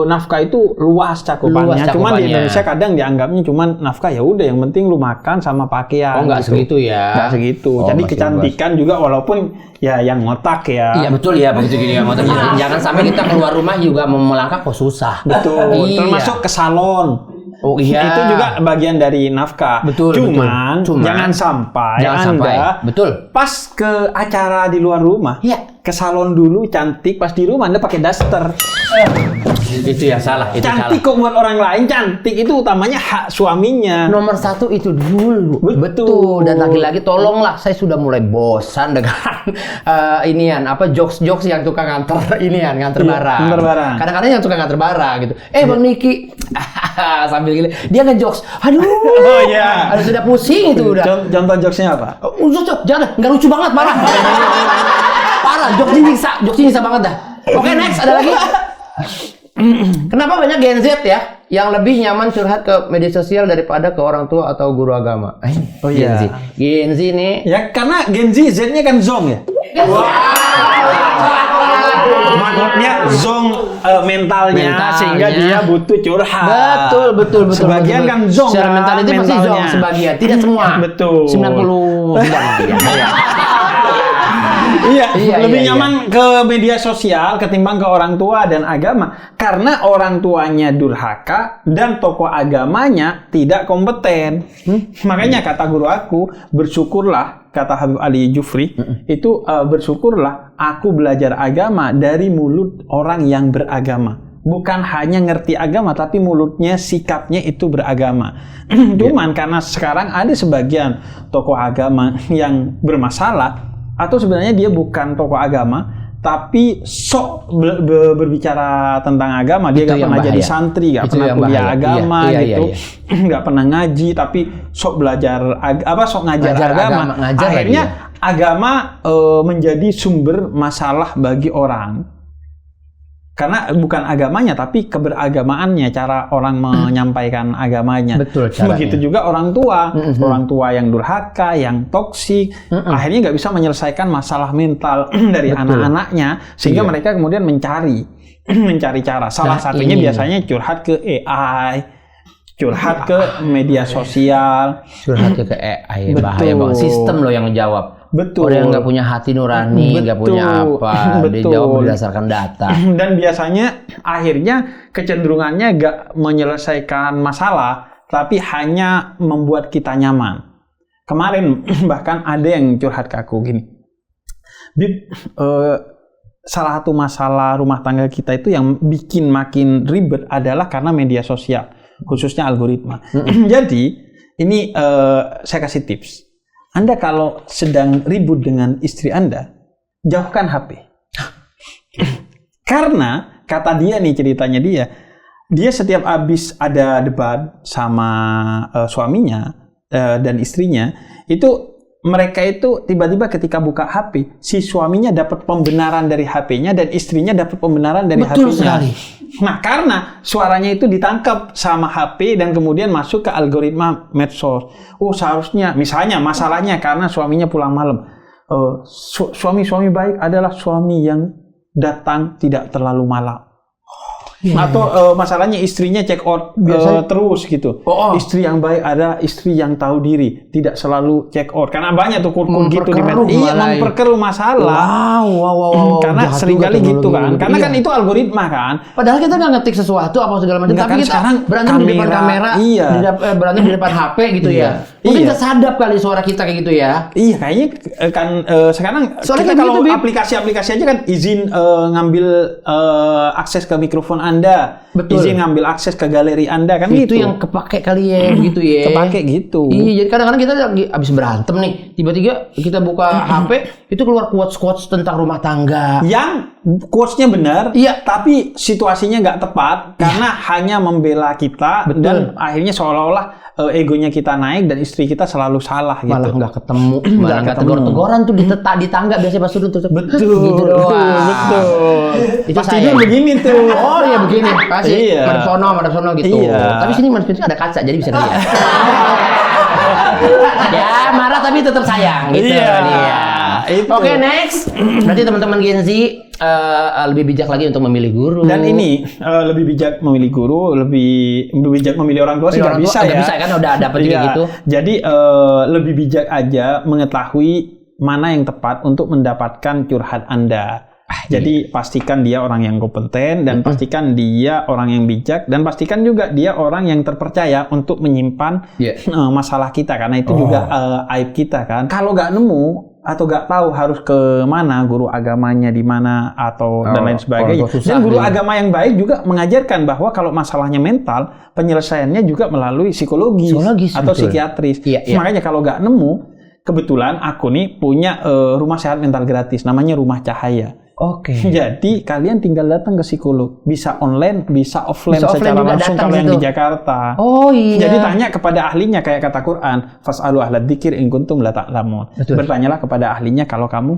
nafkah itu luas cakupannya. Cuman di Indonesia kadang dianggapnya cuman nafkah ya udah, yang penting lu makan sama pakaian. Oh nggak segitu ya. Nggak segitu. Jadi kecantikan juga, walaupun ya yang ngotak ya. Iya betul ya, begitu gini ya. Jangan sampai kita keluar rumah juga mau melangkah kok susah. Betul. Termasuk ke salon. Oh iya. Itu juga bagian dari nafkah. Cuman jangan sampai Anda pas ke acara di luar rumah, ke salon dulu cantik, pas di rumah Anda pakai daster. Itu ya salah. Cantik kok buat orang lain, cantik itu utamanya hak suaminya. Nomor satu itu dulu. Betul. Dan lagi-lagi tolonglah, saya sudah mulai bosan dengan jokes yang tukang nganter nganter barang. Kadang-kadang yang tukang nganter barang gitu. Bang Niki sambil gini dia ngejokes. Aduh. Oh iya. Aduh sudah pusing itu udah. Contoh jokesnya apa? Jangan, nggak lucu banget, parah. Parah, jokes nyiksa banget dah. Oke, next ada lagi. Kenapa banyak Gen Z ya yang lebih nyaman curhat ke media sosial daripada ke orang tua atau guru agama? Oh iya. Gen Z nih. Ya karena Gen Z, Z-nya kan zong ya. Maksudnya zong mentalnya sehingga dia butuh curhat. Betul. Sebagian kan zong. Secara mentality pasti zong sebagian, tidak semua. Betul. 90. Iya, lebih nyaman ke media sosial ketimbang ke orang tua dan agama. Karena orang tuanya durhaka dan tokoh agamanya tidak kompeten. Makanya kata guru aku, bersyukurlah, kata Habib Ali Jufri, itu bersyukurlah aku belajar agama dari mulut orang yang beragama. Bukan hanya ngerti agama, tapi mulutnya, sikapnya itu beragama. Cuman karena sekarang ada sebagian tokoh agama yang bermasalah, atau sebenarnya dia bukan tokoh agama, tapi sok berbicara tentang agama. Dia nggak pernah jadi santri, nggak pernah kuliah agama gitu, nggak pernah ngaji, tapi sok belajar sok ngajar agama. Akhirnya agama menjadi sumber masalah bagi orang. Karena bukan agamanya, tapi keberagamaannya, cara orang menyampaikan agamanya. Betul, caranya. Begitu juga orang tua. Orang tua yang durhaka, yang toksik, akhirnya nggak bisa menyelesaikan masalah mental dari anak-anaknya, sehingga mereka kemudian mencari cara. Salah satunya biasanya curhat ke AI. curhat ke media sosial. Curhat ke AI, Betul. bahaya banget. Sistem loh yang ngejawab. Betul. Orang yang nggak punya hati nurani, nggak Betul. punya apa, dia Betul. jawab berdasarkan data. Dan biasanya akhirnya kecenderungannya gak menyelesaikan masalah, tapi hanya membuat kita nyaman. Kemarin bahkan ada yang curhat ke aku gini, Bib, salah satu masalah rumah tangga kita itu yang bikin makin ribet adalah karena media sosial, khususnya algoritma. Jadi ini saya kasih tips. Anda kalau sedang ribut dengan istri Anda, jauhkan HP. Karena kata dia nih, ceritanya dia setiap habis ada debat sama suaminya dan istrinya, itu mereka itu tiba-tiba ketika buka HP, si suaminya dapat pembenaran dari HP-nya dan istrinya dapat pembenaran dari Betul HP-nya. sekali. Nah, karena suaranya itu ditangkap sama HP dan kemudian masuk ke algoritma medsos. Oh, seharusnya, misalnya masalahnya karena suaminya pulang malam. Suami-suami baik adalah suami yang datang tidak terlalu malam. Atau masalahnya istrinya check out terus gitu. Istri yang baik adalah istri yang tahu diri, tidak selalu check out. Karena banyak tuh kur-kur gitu di memperkeruh masalah. Wow. Karena Jahat seringkali juga gitu kan. teknologi. Karena Iya. kan itu algoritma kan. Padahal kita nggak ngetik sesuatu apa segala macam, Nggak, tapi kan kita sekarang berantem di depan kamera, iya. berantem di depan HP gitu Iya. ya. Mungkin Iya. kesadap kali suara kita kayak gitu ya. Iya, kayaknya kan sekarang Soalnya kita kayak kalau gitu, Bib. aplikasi-aplikasi aja kan izin ngambil akses ke mikrofon Anda, Betul. izin ngambil akses ke galeri Anda kan Itu gitu. yang kepake kali ya, begitu ya. Kepake gitu. Iya, jadi kadang-kadang kita lagi abis berantem nih, tiba-tiba kita buka HP, itu keluar quotes-quotes tentang rumah tangga. Yang quotes-nya benar, Iya. tapi situasinya nggak tepat karena hanya membela kita. Betul. Dan akhirnya seolah-olah egonya kita naik dan istri kita selalu salah gitu. Malah nggak ketemu, malah nggak ketemu. tegur-teguran tuh di tangga biasanya pas turun tuh. Betul, Gitu doang. betul. Itu Pas saya. tidur begini tuh. Oh iya begini, kasih Iya. madep sono gitu. Iya. Tapi sini madep ada kaca jadi bisa lihat. Ya marah tapi tetap sayang gitu. Iya, dia. itu. Oke next. Berarti teman-teman Gen Z lebih bijak lagi untuk memilih guru. Dan ini lebih bijak memilih guru, lebih bijak memilih orang tua sih nggak bisa ya. Nggak bisa kan udah dapet juga Iya. gitu. Jadi lebih bijak aja mengetahui mana yang tepat untuk mendapatkan curhat Anda. Jadi pastikan dia orang yang kompeten dan pastikan dia orang yang bijak dan pastikan juga dia orang yang terpercaya untuk menyimpan masalah kita karena itu juga aib kita kan. Kalau nggak nemu atau nggak tahu harus ke mana, guru agamanya di mana atau dan lain sebagainya. Dan guru agama yang baik juga mengajarkan bahwa kalau masalahnya mental, penyelesaiannya juga melalui psikologi atau betul. psikiatris. Iya. Makanya kalau nggak nemu, kebetulan aku nih punya rumah sehat mental gratis, namanya Rumah Cahaya. Oke. Jadi kalian tinggal datang ke psikolog, bisa online, bisa offline Bisa offline secara juga langsung datang kalau yang gitu. di Jakarta. Oh iya. Jadi tanya kepada ahlinya kayak kata Quran, fas'alu ahla dzikir in kuntum la ta'lamun. Betul. Bertanyalah kepada ahlinya kalau kamu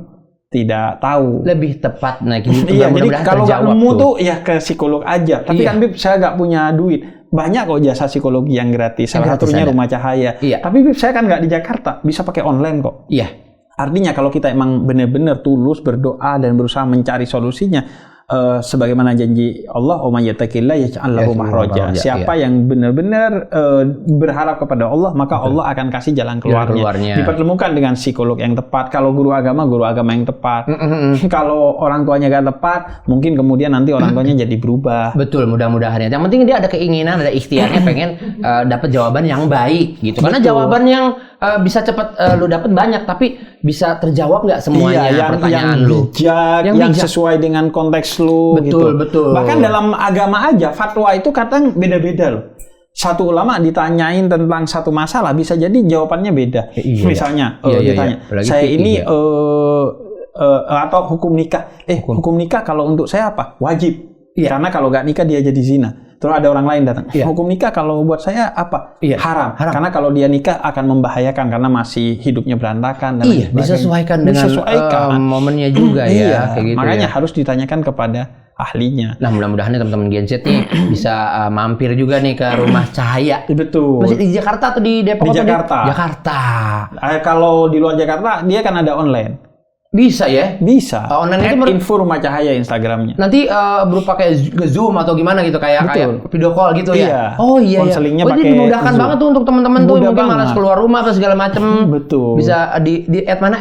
tidak tahu. Lebih tepat nah gitu. Iya, jadi mudah-mudahan kalau nggak terjawab nemu tuh ya ke psikolog aja. Tapi Iya. kan Bib, saya nggak punya duit. Banyak kok jasa psikologi yang gratis. Salah Yang gratis satunya ada. Rumah Cahaya. Iya. Tapi Bib, saya kan nggak di Jakarta, bisa pakai online kok. Iya. Artinya kalau kita emang benar-benar tulus berdoa dan berusaha mencari solusinya, sebagaimana janji Allah, "Wa may yattaqillah yaj'al lahu makhraja." Siapa yang benar-benar berharap kepada Allah, maka Allah akan kasih jalan keluarnya. Dipertemukan dengan psikolog yang tepat. Kalau guru agama yang tepat. Kalau orang tuanya gak tepat, mungkin kemudian nanti orang tuanya jadi berubah. Betul, mudah-mudahan ya. Yang penting dia ada keinginan, ada ikhtiarnya pengen dapat jawaban yang baik gitu. Karena jawaban yang bisa cepat lu dapat banyak, tapi bisa terjawab nggak semuanya pertanyaan lu. Yang bijak, sesuai dengan konteks lu. Betul, gitu. betul. Bahkan dalam agama aja, fatwa itu kadang beda-beda loh. Satu ulama ditanyain tentang satu masalah, bisa jadi jawabannya beda. Misalnya, ditanya, saya ini atau hukum nikah. Hukum nikah kalau untuk saya apa? Wajib. Karena kalau nggak nikah dia jadi zina. Terus ada orang lain datang. Hukum nikah kalau buat saya apa? Haram. Karena kalau dia nikah akan membahayakan karena masih hidupnya berantakan. Dan disesuaikan dengan momennya juga ya. Kayak gitu. Makanya harus ditanyakan kepada ahlinya. Nah, mudah-mudahan nih teman-teman Gen Z nih bisa mampir juga nih ke Rumah Cahaya. Betul. Masih di Jakarta atau di Depok? Di Jakarta. Jakarta. Kalau di luar Jakarta dia kan ada online. Bisa ya? Bisa. Online itu Info Rumah Cahaya Instagramnya. Nanti berupa kayak Zoom atau gimana gitu kayak video call gitu ya. Iya. Oh iya. Konselingnya Jadi pakai dimudahkan Zoom. banget tuh untuk teman-teman tuh yang Mudah mungkin malas banget. keluar rumah atau segala macem. Betul. Bisa di add mana?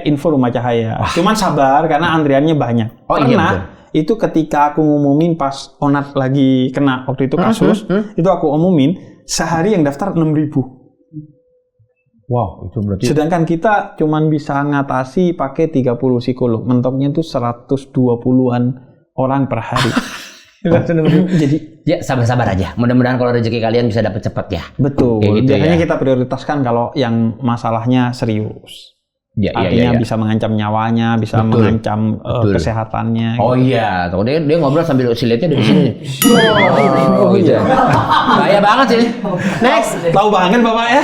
Info Rumah Cahaya. Cuman sabar karena antriannya banyak. Oh, iya, Karena betul. itu ketika aku ngumumin pas Onat lagi kena waktu itu kasus, itu aku umumin sehari yang daftar 6.000. Wow, itu berarti Sedangkan kita cuman bisa ngatasi pakai 30 psikolog. Mentoknya itu 120-an orang per hari. Jadi ya sabar-sabar aja. Mudah-mudahan kalau rezeki kalian bisa dapat cepat ya. betul. Kayak gitu Biasanya ya. kita prioritaskan kalau yang masalahnya serius. Ya, Artinya bisa mengancam nyawanya, bisa Betul. mengancam Betul. kesehatannya. Oh iya, tuh dia ngobrol sambil siletnya dari sini. Oh iya. Bahaya banget sih. Next. Tahu banget Bapak ya?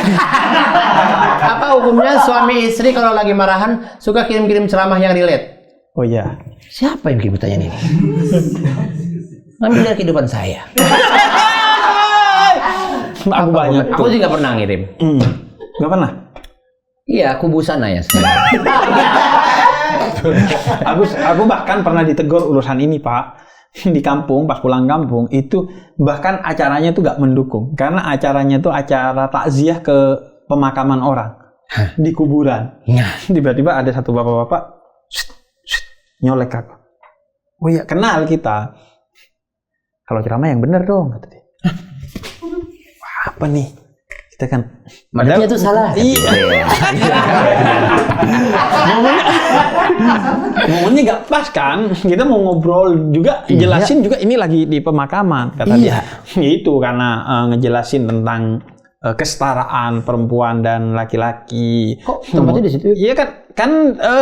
Apa hukumnya suami istri kalau lagi marahan suka kirim-kirim ceramah yang relate? Oh iya. Siapa yang kirim pertanyaan ini? Ngambil dari kehidupan saya. Aku banyak Aku tuh. sih nggak pernah ngirim. Nggak pernah? Iya, aku busana ya sekarang. Aku bahkan pernah ditegur urusan ini Pak. Di kampung, pas pulang kampung, itu bahkan acaranya tuh nggak mendukung. Karena acaranya tuh acara takziah ke pemakaman orang. Di kuburan. Nah, Tiba-tiba ada satu bapak-bapak nyolek aku. Oh iya, kenal kita. Kalau ceramah yang bener dong, kata dia. Wah, apa nih? Kita kan madamnya tuh salah. Iya. Momennya nggak pas kan? Kita mau ngobrol juga, jelasin juga ini lagi di pemakaman, kata dia. Itu karena ngejelasin tentang kesetaraan perempuan dan laki-laki. Kok tempatnya di situ? Iya kan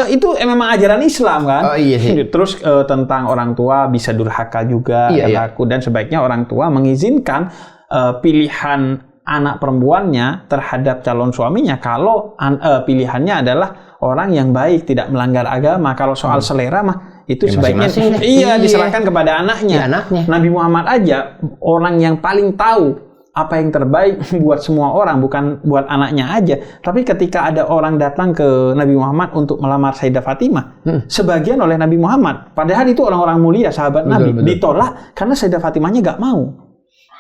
itu memang ajaran Islam kan. Oh iya sih. Terus tentang orang tua bisa durhaka juga, Iya, kata aku, dan sebaiknya orang tua mengizinkan pilihan anak perempuannya terhadap calon suaminya kalau pilihannya adalah orang yang baik, tidak melanggar agama. Kalau soal selera mah itu Ya, sebaiknya masing-masing deh. iya Iya. diserahkan kepada anaknya. Ya, anaknya. Nabi Muhammad aja orang yang paling tahu apa yang terbaik buat semua orang, bukan buat anaknya aja. Tapi ketika ada orang datang ke Nabi Muhammad untuk melamar Sayyidah Fatimah, sebagian oleh Nabi Muhammad, padahal itu orang-orang mulia, sahabat Nabi, betul. ditolak karena Sayyidah Fatimahnya nggak mau.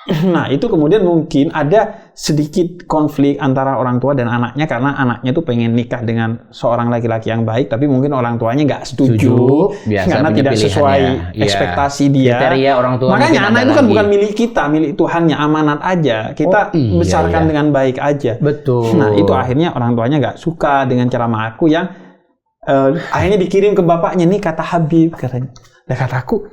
Nah, itu kemudian mungkin ada sedikit konflik antara orang tua dan anaknya karena anaknya tuh pengen nikah dengan seorang laki-laki yang baik, tapi mungkin orang tuanya nggak setuju Biasa karena punya tidak sesuai pilihannya. Iya. ekspektasi dia. Kriteria orang tua Makanya mungkin anak ada itu kan lagi. bukan milik kita, milik Tuhannya, amanat aja. Kita Oh, iya, besarkan iya. dengan baik aja. Betul. Nah, itu akhirnya orang tuanya nggak suka dengan ceramah aku yang akhirnya dikirim ke bapaknya, nih kata Habib katanya. Dan kataku,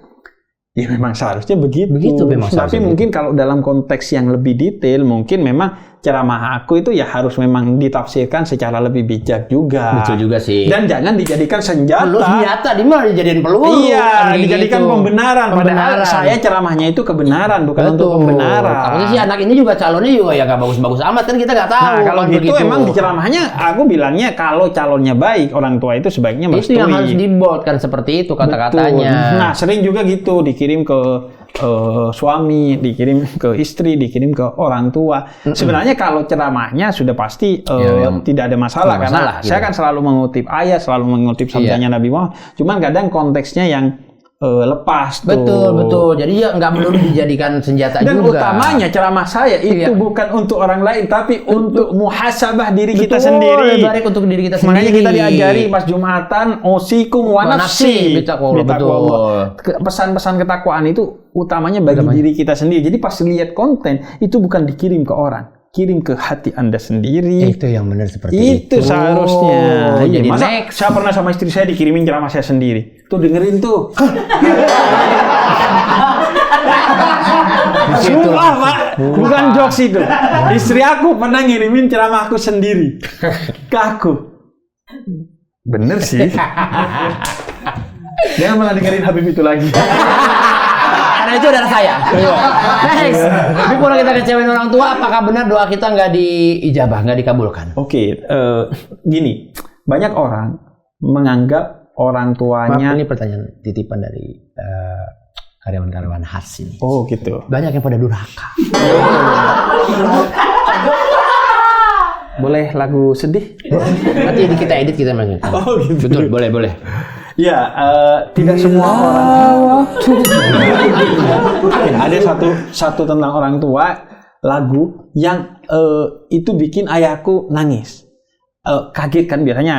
ya memang seharusnya begitu. Begitu memang Tapi seharusnya mungkin kalau dalam konteks yang lebih detail, mungkin memang ceramah aku itu ya harus memang ditafsirkan secara lebih bijak juga. Betul juga sih. Dan jangan dijadikan senjata. Peluru senjata, dia malah dijadiin peluru. Iya, Kan kayak dijadikan gitu. pembenaran. Padahal saya ceramahnya itu kebenaran, bukan untuk pembenaran. Takutnya sih anak ini juga calonnya juga ya nggak bagus-bagus amat kan kita nggak tahu. Nah, kalau kan gitu begitu. emang di ceramahnya aku bilangnya kalau calonnya baik, orang tua itu sebaiknya itu merestui. yang harus di-bold kan seperti itu kata-katanya. Betul. Nah, sering juga gitu dikirim ke suami, dikirim ke istri, dikirim ke orang tua. Sebenarnya kalau ceramahnya sudah pasti tidak ada masalah, nggak karena masalah, gitu. saya kan selalu mengutip ayat, selalu mengutip sabdanya Nabi Muhammad. Cuman kadang konteksnya yang lepas tuh. Betul. Jadi ya nggak perlu dijadikan senjata Dan juga. utamanya ceramah saya itu Iya. bukan untuk orang lain, tapi untuk muhasabah diri kita Betul, sendiri. lebih baik untuk diri kita sendiri. Makanya kita diajari pas Jumatan, osikum wa Wa nafsi. nafsi, bitaqwa, Bitaqwa. Pesan-pesan ketakwaan itu utamanya bagi diri kita sendiri. Jadi pas lihat konten, itu bukan dikirim ke orang, kirim ke hati Anda sendiri. Itu yang benar seperti itu. Itu seharusnya. Jadi Iya, masa next. saya pernah sama istri saya dikirimin ceramah saya sendiri. Tuh dengerin tuh. Sumpah Pak, bukan jokes itu. Istri aku pernah ngirimin ceramah aku sendiri ke aku. Bener sih. Jangan malah dengerin Habib itu lagi. Karena itu adalah saya. Next. Tapi kalau kita kecewain orang tua, apakah benar doa kita nggak diijabah, nggak dikabulkan? Oke, gini, banyak orang menganggap orang tuanya. Maaf, ini pertanyaan titipan dari karyawan-karyawan khas ini. Oh gitu. Banyak yang pada durhaka. boleh lagu sedih? Nanti kita edit kita main. Oh gitu. Betul, boleh. Ya, tidak semua orang. Ada satu tentang orang tua lagu yang itu bikin ayahku nangis. Kaget kan biasanya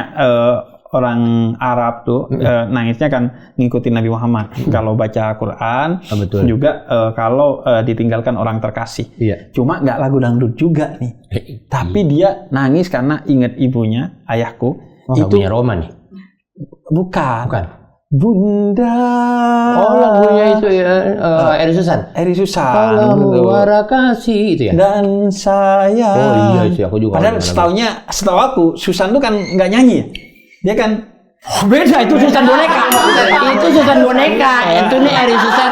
orang Arab tuh nangisnya kan ngikutin Nabi Muhammad. Kalau baca Quran, betul. juga kalau ditinggalkan orang terkasih. Iya. Cuma nggak lagu dangdut juga nih. Tapi dia nangis karena ingat ibunya, ayahku. Oh, lagunya Roma nih. Bukan. Bunda. Oh, lagunya itu ya, Eri Susan. Eri Susan. Kalau muara kasih itu ya. Dan saya. Oh iya sih, aku juga. Padahal setahu aku, Susan tuh kan nggak nyanyi ya. Dia kan Beda, itu Susan boneka. Itu Susan boneka. Itu nih Eri Susan.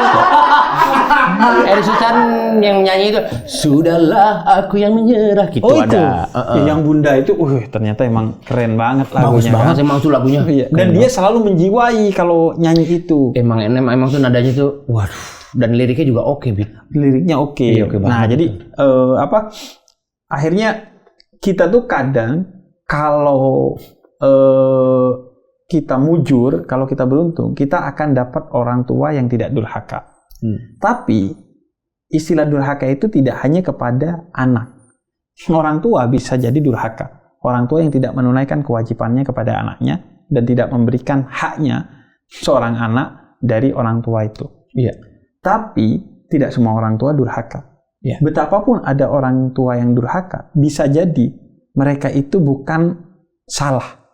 Eri Susan yang nyanyi itu sudahlah aku yang menyerah gitu itu. ada. Yang Bunda itu, ternyata emang keren banget Bagus lagunya. banget Kan? emang tuh lagunya. Iya. Dan dia selalu menjiwai kalau nyanyi itu. Emang tuh nadanya tuh, waduh. Dan liriknya juga oke, Bit. Liriknya oke. Iya, oke banget. Nah, jadi akhirnya kita tuh kadang kalau kita mujur, kalau kita beruntung, kita akan dapat orang tua yang tidak durhaka. Tapi istilah durhaka itu tidak hanya kepada anak. Orang tua bisa jadi durhaka. Orang tua yang tidak menunaikan kewajibannya kepada anaknya dan tidak memberikan haknya seorang anak dari orang tua itu. Iya. Tapi tidak semua orang tua durhaka. Iya. Betapapun ada orang tua yang durhaka, bisa jadi mereka itu bukan salah,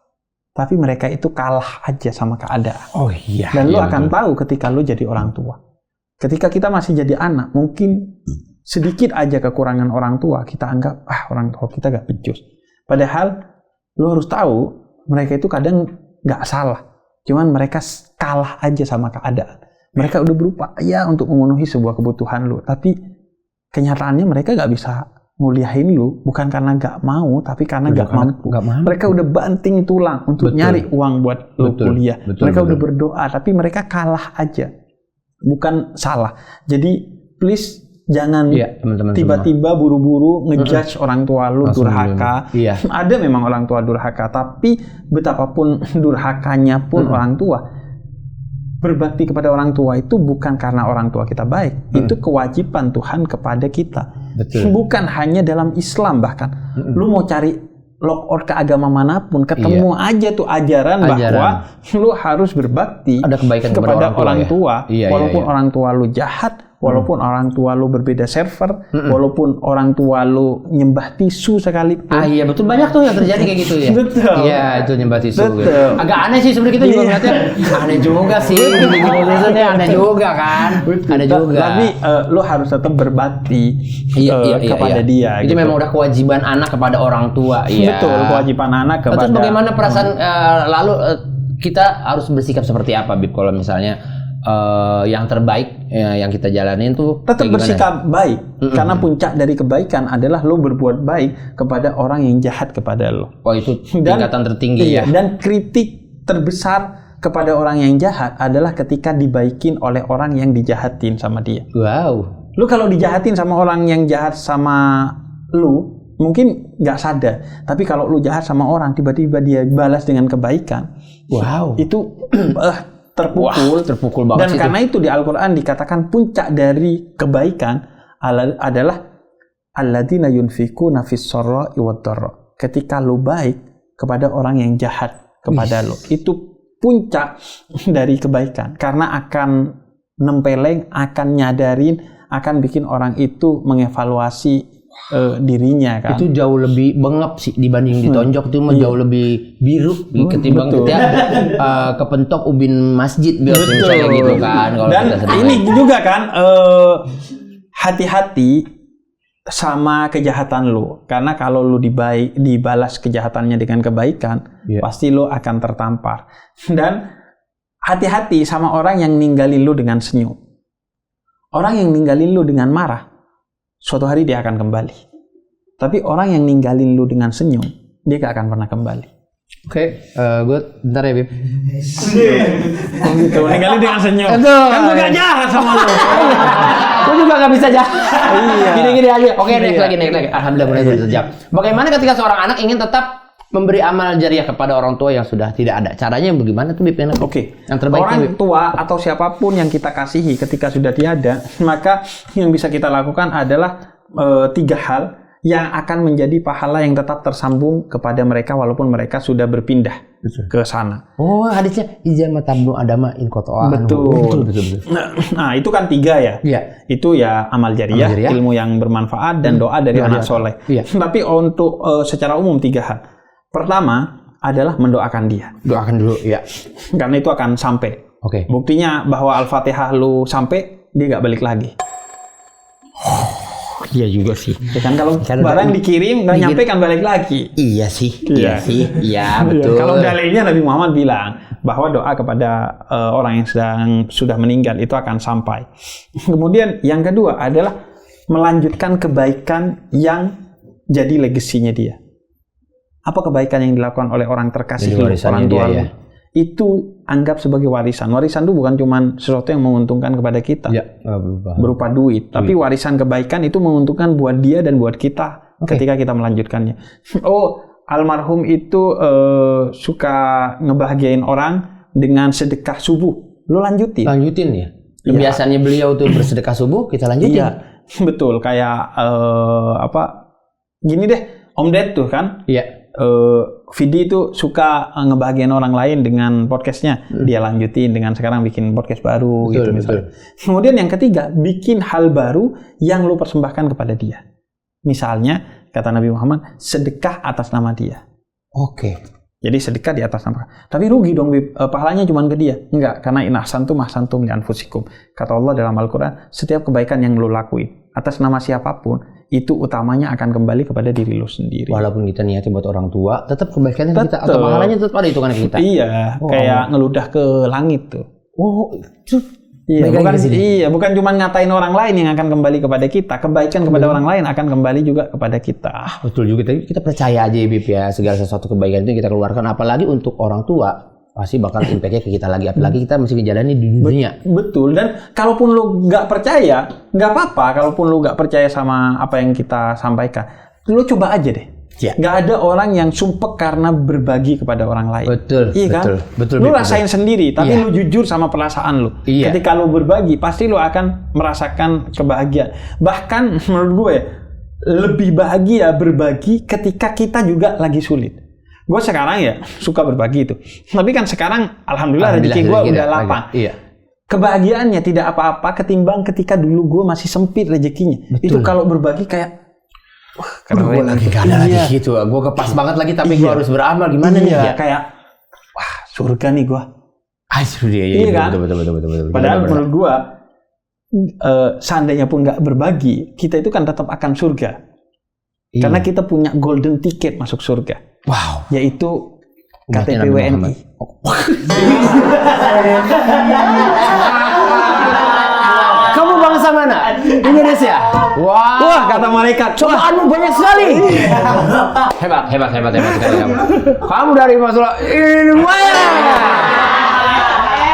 tapi mereka itu kalah aja sama keadaan. Oh iya. Dan lu iya, akan betul. tahu ketika lu jadi orang tua. Ketika kita masih jadi anak, mungkin sedikit aja kekurangan orang tua, kita anggap, orang tua kita gak becus. Padahal, lu harus tahu, mereka itu kadang gak salah. Cuman mereka kalah aja sama keadaan. Mereka udah berupaya untuk memenuhi sebuah kebutuhan lu. Tapi, kenyataannya mereka gak bisa nguliahin lu, bukan karena gak mau, tapi karena gak mampu. Mereka udah banting tulang untuk nyari uang buat lu kuliah. Mereka udah berdoa, tapi mereka kalah aja. Bukan salah. Jadi please jangan tiba-tiba buru-buru ngejudge orang tua lu durhaka. Iya. Ada memang orang tua durhaka, tapi betapapun durhakanya pun orang tua, berbakti kepada orang tua itu bukan karena orang tua kita baik. Itu kewajiban Tuhan kepada kita. Betul. Bukan hanya dalam Islam, bahkan lu mau cari logout ke agama manapun, ketemu aja tuh ajaran bahwa lu harus berbakti ada kebaikan kepada orang tua, walaupun iya. orang tua lu jahat, walaupun orang tua lu berbeda server, walaupun orang tua lu nyembah tisu sekalipun. Iya betul, banyak tuh yang terjadi kayak gitu ya. Betul. Iya, itu nyembah tisu. Betul. Agak aneh sih sebenarnya, kita juga ngeliatnya aneh juga sih. Gitu aneh juga kan. Ada juga. Tapi lu harus tetap berbakti kepada dia. Itu gitu. memang udah kewajiban anak kepada orang tua. Iya. Betul, kewajiban anak kepada. Terus bagaimana perasaan lalu kita harus bersikap seperti apa, Bib? Kalau misalnya yang terbaik yang kita jalanin tuh tetap bersikap baik, karena puncak dari kebaikan adalah lo berbuat baik kepada orang yang jahat kepada lo. Oh, itu tingkatan tertinggi ya. Dan kritik terbesar kepada orang yang jahat adalah ketika dibaikin oleh orang yang dijahatin sama dia. Wow. Lu kalau dijahatin sama orang yang jahat sama lu, mungkin nggak sadar. Tapi kalau lu jahat sama orang, tiba-tiba dia balas dengan kebaikan. Wow. Itu terpukul banget. Dan karena itu di Al-Quran dikatakan puncak dari kebaikan adalah alladzina yunfikuna fis-sarra'i wad-dharra. Ketika lu baik kepada orang yang jahat kepada lu, itu puncak dari kebaikan, karena akan nempeleng, akan nyadarin, akan bikin orang itu mengevaluasi dirinya kan. Itu jauh lebih bengep sih dibanding ditonjok, itu mah jauh lebih biru ketimbang kita kepentok ubin masjid misalnya gitu kan. Kalau dan ini juga kan hati-hati sama kejahatan lu, karena kalau lu dibalas kejahatannya dengan kebaikan, pasti lu akan tertampar. Dan hati-hati sama orang yang ninggalin lu dengan senyum. Orang yang ninggalin lu dengan marah, suatu hari dia akan kembali. Tapi orang yang ninggalin lu dengan senyum, dia gak akan pernah kembali. Oke, gue bentar ya, Bib. Gitu, ninggalin dengan senyum. Betul. Kan gue gak jahat sama lo. Gue juga gak bisa jahat. Iya. Gini-gini aja. Oke, next Iya. lagi. Alhamdulillah mulai sejam. Bagaimana ketika seorang anak ingin tetap memberi amal jariah kepada orang tua yang sudah tidak ada? Caranya bagaimana tuh, Bib? Oke. Yang terbaik Orang Bib. tua atau siapapun yang kita kasihi ketika sudah tiada, maka yang bisa kita lakukan adalah 3 hal yang akan menjadi pahala yang tetap tersambung kepada mereka walaupun mereka sudah berpindah ke sana. Oh, hadisnya izan matabnu adama in qata'a anhu. Betul. Nah, itu kan 3 ya. Iya. Itu ya amal jariah, Amal jariah. ilmu yang bermanfaat, dan doa dari Doa anak dia. soleh. Iya. Tapi untuk secara umum 3 hal. Pertama adalah mendoakan dia. Doakan dulu, ya. Karena itu akan sampai. Oke. Buktinya bahwa Al-Fatihah lu sampai, dia nggak balik lagi. Iya juga sih. Ya kan kalau Kan barang dikirim nggak nyampe kan balik lagi. Iya sih. Iya. Iya, betul. Kalau dalilnya Nabi Muhammad bilang bahwa doa kepada orang yang sudah meninggal itu akan sampai. Kemudian yang kedua adalah melanjutkan kebaikan yang jadi legasinya dia. Apa kebaikan yang dilakukan oleh orang terkasih, Jadi warisannya orang tua dia, lu? ya. Itu anggap sebagai warisan. Warisan itu bukan cuma sesuatu yang menguntungkan kepada kita. Ya, berubah. Berupa duit, tapi warisan kebaikan itu menguntungkan buat dia dan buat kita ketika kita melanjutkannya. Oh, almarhum itu suka ngebahagiain orang dengan sedekah subuh. Lo lanjutin. Lanjutin ya. Kebiasaannya beliau tuh bersedekah subuh, kita lanjutin. Iya, betul. Kayak gini deh, Om Ded tuh kan. Iya. Vidi itu suka ngebahagiain orang lain dengan podcastnya. Dia lanjutin dengan sekarang bikin podcast baru. Betul, gitu misalnya. betul. Kemudian yang ketiga, bikin hal baru yang lo persembahkan kepada dia. Misalnya, kata Nabi Muhammad, sedekah atas nama dia. Oke. Jadi sedekah di atas nama. Tapi rugi dong, Bib. Pahalanya cuma ke dia. Enggak, karena in ahsantum ahsantum li anfusikum. Kata Allah dalam Al-Quran, setiap kebaikan yang lo lakuin atas nama siapapun, itu utamanya akan kembali kepada diri lo sendiri. Walaupun kita niatnya buat orang tua, tetap kebaikannya kita atau Tetep. pahalanya tetap ada hitungan kita. Iya, kayak ngeludah ke langit tuh. Oh, itu Iya, baik lagi bukan ke sini. bukan cuma ngatain orang lain yang akan kembali kepada kita. Kebaikan kepada orang lain akan kembali juga kepada kita. Betul juga. Tapi kita percaya aja ya, Bib, ya. Segala sesuatu kebaikan itu yang kita keluarkan. Apalagi untuk orang tua, pasti bakal impact-nya ke kita lagi. Apalagi kita mesti ngejalani di dunia. Betul. Dan kalaupun lu nggak percaya, nggak apa-apa. Kalaupun lu nggak percaya sama apa yang kita sampaikan, lu coba aja deh. Iya. Nggak ada orang yang sumpek karena berbagi kepada orang lain. Betul, Iya kan? betul, Lu Bib, rasain sendiri, tapi Iya. lu jujur sama perasaan lu. Iya. Ketika lu berbagi, pasti lu akan merasakan kebahagiaan. Bahkan menurut gue, lebih bahagia berbagi ketika kita juga lagi sulit. Gue sekarang ya suka berbagi itu. Tapi kan sekarang alhamdulillah rezeki gue udah lapang. Iya. Kebahagiaannya tidak apa-apa ketimbang ketika dulu gue masih sempit rezekinya. Betul. Itu kalau berbagi kayak wah, Gue keren. lagi gak ada Iya. lagi gitu. Gue kepas banget lagi, tapi gue Iya. harus beramal. Gimana nih? Iya, Ya? kayak wah, surga nih gue. Dia, Iya kan? Betul. Padahal menurut gue seandainya pun nggak berbagi, kita itu kan tetap akan surga. Iya. Karena kita punya golden ticket masuk surga, Wow. yaitu Umatnya KTP Nabi WNI. Muhammad. Kamu bangsa mana? Indonesia. Wah, kata malaikat, Cobaanmu banyak sekali. Hebat sekali kamu. Kamu dari masalah Indonesia.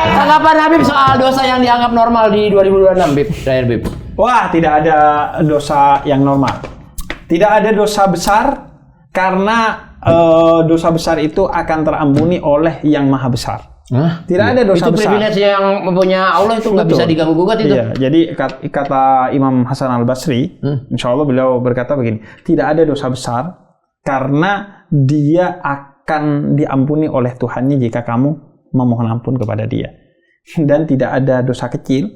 Tanggapan Habib soal dosa yang dianggap normal di 2026, Bib. Terakhir, Bib. wah, tidak ada dosa yang normal. Tidak ada dosa besar karena dosa besar itu akan terampuni oleh Yang Maha Besar. Hah? Tidak ada dosa Itu besar. privilege yang mempunyai Allah itu nggak bisa Betul. diganggu gugat itu. Iya, jadi kata Imam Hasan Al-Basri, insya Allah beliau berkata begini, tidak ada dosa besar karena dia akan diampuni oleh Tuhannya jika kamu memohon ampun kepada dia. Dan tidak ada dosa kecil,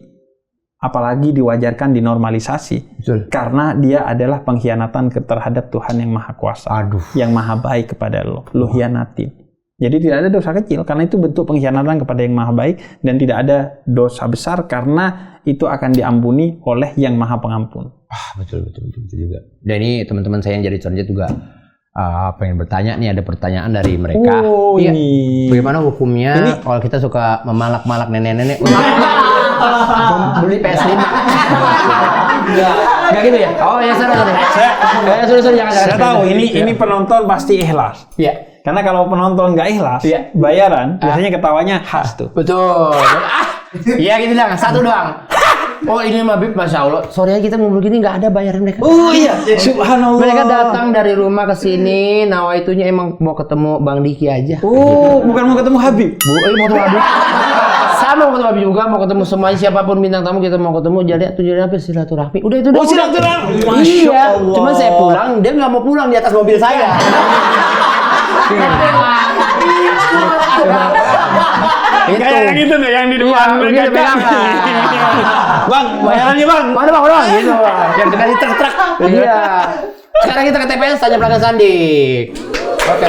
apalagi diwajarkan dinormalisasi, Betul. karena dia adalah pengkhianatan terhadap Tuhan yang Maha Kuasa, Aduh. yang Maha Baik kepada lo hianatin. Jadi tidak ada dosa kecil karena itu bentuk pengkhianatan kepada Yang Maha Baik, dan tidak ada dosa besar karena itu akan diampuni oleh Yang Maha Pengampun. Betul juga. Dan ini teman-teman saya yang jadi cerjat juga pengen bertanya nih, ada pertanyaan dari mereka. Oh, Iya. ini. Bagaimana hukumnya Ini. kalau kita suka memalak-malak nenek-nenek untuk beli PS5? Enggak gitu ya? Oh ya, sorry. Saya Sorry, jangan. tahu ini penonton pasti ikhlas. Iya. Karena kalau penonton nggak ikhlas, bayaran, biasanya ketawanya khas tuh. Betul. Iya gitu lah, satu doang. Oh ini mah Bib, Masya Allah. Sorry ya kita ngobrol gini nggak ada bayaran mereka. Oh iya, subhanallah. Mereka datang dari rumah ke sini, nawaitunya emang mau ketemu Bang Diki aja. Oh, bukan mau ketemu Habib. Mau ketemu Habib. Sama mau ketemu Habib juga, mau ketemu semuanya siapapun bintang tamu kita mau ketemu. Jadi tujuannya apa? Silaturahmi. Udah itu doang. Oh, silaturahmi. Iya. Cuman saya pulang, dia nggak mau pulang di atas mobil saya. Kayak yang itu deh yang di depan Iya, mereka. Bang, bayarannya bang. Mana bang? Gitu bang. Yang dikasih truk-truk. Iya. Sekarang kita ke TPS tanya pelanggan Sandik. Oke.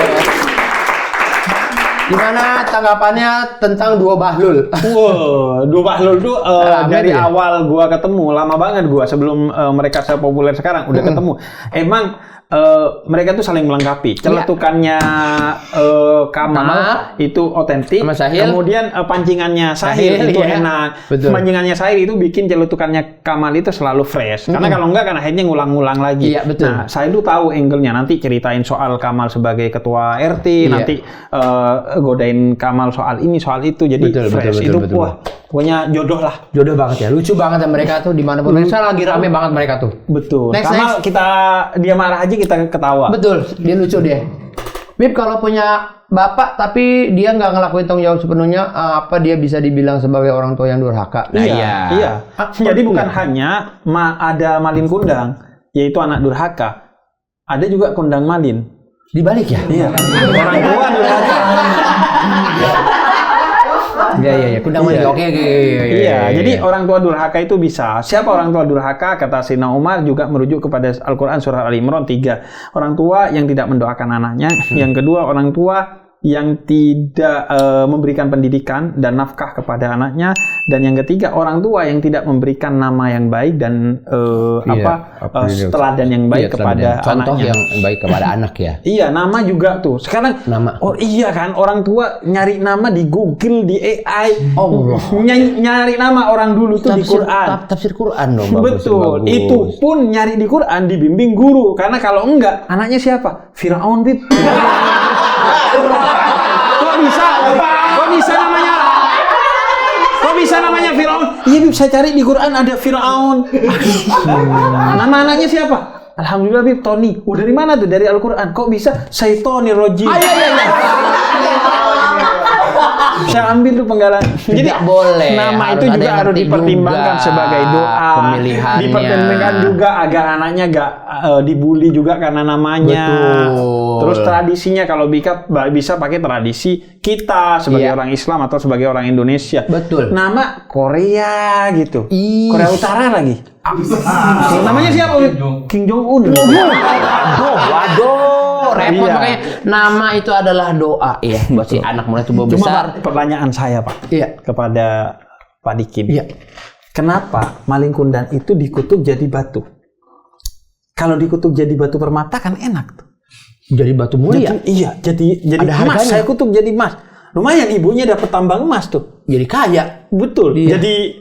Gimana tanggapannya tentang Duo Bahlul? Wow, Duo Bahlul tuh dari ya? awal gua ketemu, lama banget gua sebelum mereka sepopuler sekarang udah ketemu. Emang mereka tuh saling melengkapi. Celetukannya Kamal itu otentik. Sama Sahil. Kemudian pancingannya Sahil itu enak. Betul. Pancingannya Sahil itu bikin celetukannya Kamal itu selalu fresh. Karena kalau enggak kan akhirnya ngulang-ngulang lagi. Iya, betul. Nah, Sahil tuh tahu angle-nya. Nanti ceritain soal Kamal sebagai ketua RT, nanti godain Kamal soal ini soal itu. Jadi fresh itu wah, pokoknya jodoh lah. Jodoh banget ya. Lucu banget ya mereka tuh dimanapun. Mereka lagi rame banget mereka tuh. Betul. Next, Kamal dia marah aja kita ketawa. Betul, dia lucu deh. Bib kalau punya bapak tapi dia nggak ngelakuin tanggung jawab sepenuhnya, apa dia bisa dibilang sebagai orang tua yang durhaka? Nah, iya. Jadi bukan hanya ada malin kundang, yaitu anak durhaka. Ada juga kundang malin. Dibalik ya? Iya. Orang tua durhaka. Iya. Kundang malin. Oke. Iya, jadi orang tua durhaka itu bisa. Siapa orang tua durhaka? Kata Sayyidina Umar juga merujuk kepada Al-Quran surah Al-Imran 3. Orang tua yang tidak mendoakan anaknya. Yang kedua, orang tua yang tidak memberikan pendidikan dan nafkah kepada anaknya, dan yang ketiga orang tua yang tidak memberikan nama yang baik dan teladan yang baik kepada contoh anaknya. yang baik kepada anak ya. Iya, nama juga tuh. Sekarang Nama. oh iya kan, orang tua nyari nama di Google, di AI. Allah. Nyari nama orang dulu tuh di Quran. Tafsir Quran dong. Betul. Itu pun nyari di Quran dibimbing guru. Karena kalau enggak, anaknya siapa? Firaun, Bib. Kok bisa namanya Firaun? Iya, Bib, saya cari di Quran ada Firaun. Nama anaknya siapa? Alhamdulillah, Bib, Tony. Dari mana tuh? Dari Al-Quran. Kok bisa? Syaitonir Rajim. Saya ambil tuh penggalan. Jadi boleh. nama itu juga harus dipertimbangkan juga sebagai doa. pemilihannya. Dipertimbangkan juga agar anaknya gak dibully juga karena namanya. Betul. Terus tradisinya kalau bisa pakai tradisi kita sebagai orang Islam atau sebagai orang Indonesia. Betul. Nama Korea gitu. Korea Utara lagi. Namanya siapa? Kim Jong Un. Waduh. Repot Iya. makanya nama itu adalah doa ya buat si anak mulai tumbuh Cuma besar. Pak, pertanyaan saya Pak kepada Pak Dikin. Iya. Kenapa maling kundang itu dikutuk jadi batu? Kalau dikutuk jadi batu permata kan enak tuh. Jadi batu mulia. Iya, jadi Ada emas. harganya. Saya kutuk jadi emas. Lumayan ibunya dapat tambang emas tuh. Jadi kaya. Betul. Iya. Jadi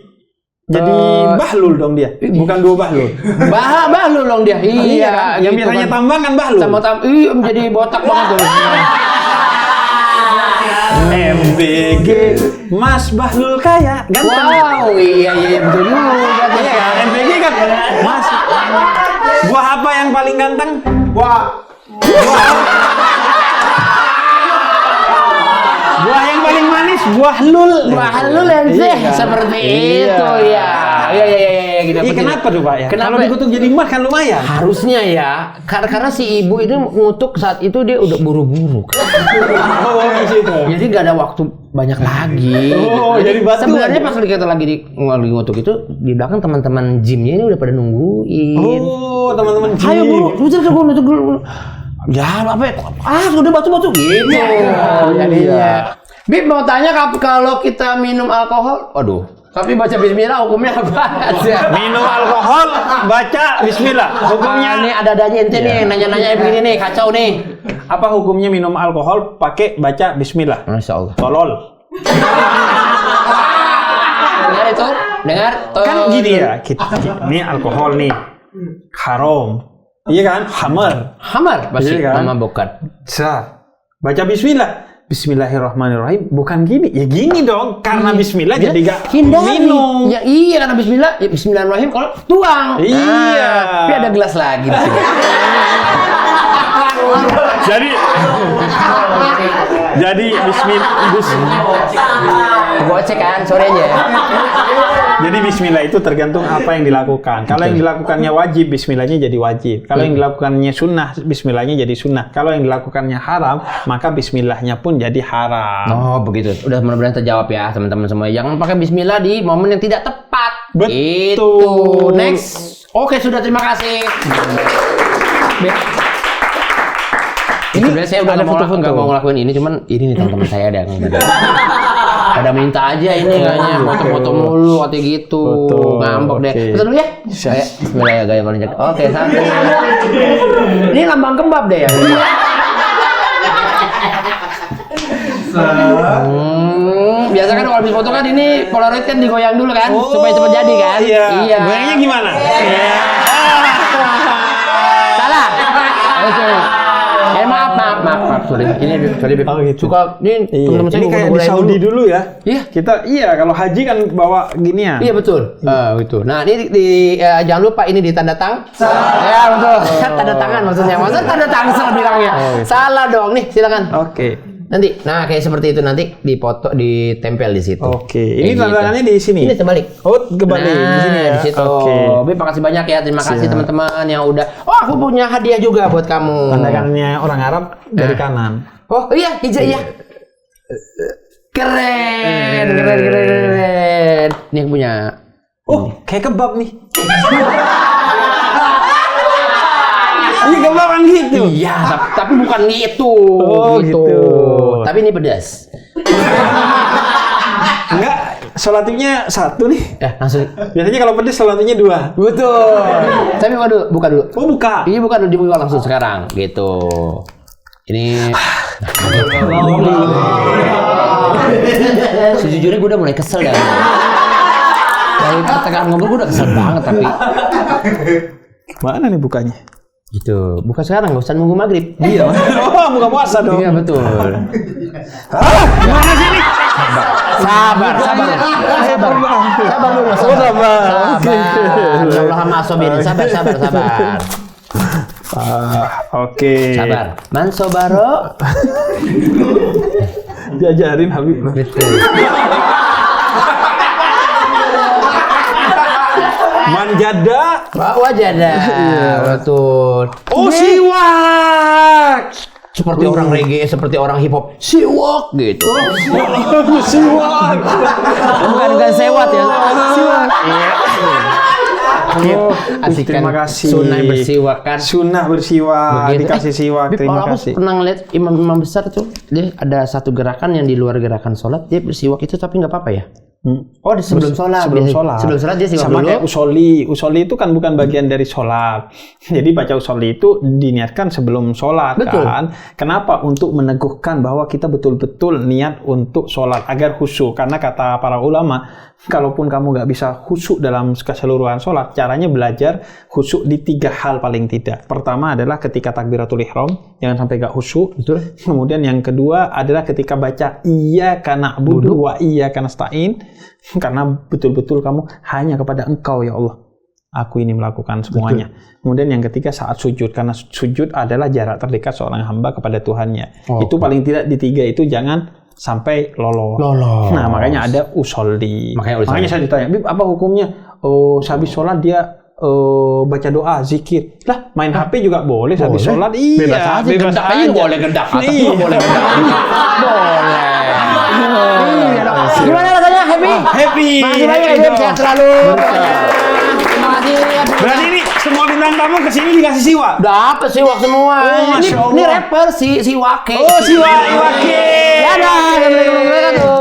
bahlul dong dia. Bukan dua bahlul. Bahlul dong dia. Iya. Yang gitu biasanya kan. tambang kan bahlul. Iya, menjadi botak banget tuh. MBG Mas Bahlul kaya. Ganteng. Wow, iya betul juga. Iya kan? MBG kan Mas. Buah apa yang paling ganteng? Buah yang paling manis, buah lul. Bahlul yang sih seperti itu ya. Iya gitu. Iya, kenapa tuh Pak ya? Kenapa? Kalau dikutuk jadi emas kan lumayan. Harusnya ya, karena si ibu itu ngutuk saat itu dia udah buru-buru. Jadi nggak ada waktu banyak lagi. Oh, jadi batu sebenarnya aja. pas kita lagi ngutuk itu di belakang teman-teman gymnya ini udah pada nungguin. Oh, teman-teman Ayo buru, nutuk dulu. Ya apa ya? Sudah batu-batu gitu. Jadinya. Bib mau tanya kalau kita minum alkohol, aduh. Tapi baca bismillah hukumnya apa aja? minum alkohol, baca bismillah. Hukumnya Ini ada-adanya ente nih nanya-nanya begini nih, kacau nih. apa hukumnya minum alkohol pakai baca bismillah? Masya Allah. Tolol. Dengar itu? Dengar? Kan gini ya, ini alkohol nih. Haram. Iya kan? Hamar. Hamar Pasti Iya kan? nama bukan. Sah. Baca bismillah. Bismillahirrahmanirrahim. Bukan gini. Ya gini dong. Karena bismillah jadi gak minum. Ya iya karena bismillah, ya bismillahirrahmanirrahim kalau tuang. Iya. Tapi ada gelas lagi di sini. Jadi Gocek kan sorenya. Jadi bismillah itu tergantung apa yang dilakukan. Kalau yang dilakukannya wajib, bismillahnya jadi wajib. Kalau yang dilakukannya sunnah, bismillahnya jadi sunnah. Kalau yang dilakukannya haram, maka bismillahnya pun jadi haram. Oh begitu. Udah mudah-mudahan terjawab ya teman-teman semua. Jangan pakai bismillah di momen yang tidak tepat. Betul. Itu. Next. Oke sudah terima kasih. Ini sebenarnya saya udah nggak mau ngelakuin ini, cuman ini nih teman-teman saya ada yang pada minta aja ini kayaknya foto-foto mulu katanya gitu. Ngambek deh. Betul dulu ya? Saya bismillah ya gaya paling jago. Oke, satu. Ini lambang kebab deh ya. Biasa kan kalau habis foto kan ini Polaroid kan digoyang dulu kan supaya cepat jadi kan? Iya. Goyangnya gimana? Salah. Maaf, sorry. Ini sorry, gitu. Suka ini teman-teman saya ini kayak di Saudi dulu ya. Iya. Kita kalau haji kan bawa ginian. Iya betul. Gitu. Nah, ini jangan lupa ini di tanda tangan. Ya, betul. Tanda tangan maksudnya. Masa tanda tangan salah bilangnya. Salah dong. Nih, silakan. Oke. Nanti, nah kayak seperti itu nanti dipoto, ditempel di situ. Oke. Ini tanda tangannya di sini. Ini terbalik. Oh, kebalik di sini ya. Di situ. Oke. Bib, makasih banyak ya. Terima kasih teman-teman yang udah. Oh, aku punya hadiah juga buat kamu. Tanda tangannya orang Arab dari kanan. Oh iya, hijau ya. Keren. Ini yang punya. Oh, kayak kebab nih. Ini kebab kan gitu. Iya, tapi bukan gitu. Oh, gitu. Tapi ini pedas. Enggak, salatifnya satu nih. Langsung. Biasanya kalau pedas salatifnya 2. Betul. Tapi buka dulu. Oh, buka. Iya, buka dulu, dibuka langsung sekarang. Gitu. Ini. Sejujurnya gue udah mulai kesel ya. Dari pertengahan ngobrol gue udah kesel banget tapi. Mana nih bukanya? Gitu. Buka sekarang, nggak usah nunggu maghrib. Iya. Oh, buka puasa dong. Iya betul. Gimana sih ini? Sabar dulu. Sabar. Allah ma sobirin. Sabar. Oke. Sabar. Man sobaro. Diajarin Habib. Betul. Manjada. Wajada. Betul. Oh, siwak. Seperti orang reggae, seperti orang hip hop. Siwak gitu. Siwak. Bukan sewat ya. Siwak. Asik kan? Terima kasih. Sunnah bersiwak kan? Sunnah bersiwak. Begitu. Dikasih siwak. Terima Kalau kasih. aku pernah ngeliat imam besar tuh, dia ada satu gerakan yang di luar gerakan sholat, dia bersiwak itu tapi nggak apa-apa ya? Oh, di sebelum sholat. Sebelum sholat dia siwak sama dulu. kayak usoli. Usoli itu kan bukan bagian dari sholat. Jadi baca usoli itu diniatkan sebelum sholat. Betul. Kan. Kenapa? Untuk meneguhkan bahwa kita betul-betul niat untuk sholat agar khusyuk. Karena kata para ulama, kalaupun kamu nggak bisa khusyuk dalam keseluruhan sholat, caranya belajar khusyuk di 3 hal paling tidak. Pertama adalah ketika takbiratul ihram, jangan sampai nggak khusyuk. Betul. Kemudian yang kedua adalah ketika baca iyyaka na'budu wa iyyaka nasta'in, karena betul-betul kamu hanya kepada Engkau ya Allah aku ini melakukan semuanya. Betul. Kemudian yang ketiga saat sujud, karena sujud adalah jarak terdekat seorang hamba kepada Tuhannya. Itu paling tidak di 3 itu jangan sampai lolos. Nah, makanya ada usolli. Makanya saya ditanya, Bib, apa hukumnya? Habis sholat dia baca doa, zikir. Lah, main HP juga boleh habis sholat. Iya, bebas aja. Boleh gendak atas juga boleh gendak. Boleh. Gimana rasanya? Happy? Happy. Makasih banyak ya, Bib. Sehat selalu. Terima kasih. Berarti ini semua bintang tamu kesini dikasih siwak? Dapat siwak semua. Oh, Masya Allah. Ini rapper si Wake. Oh, si Wake. Dadah. Assalamualaikum warahmatullahi wabarakatuh.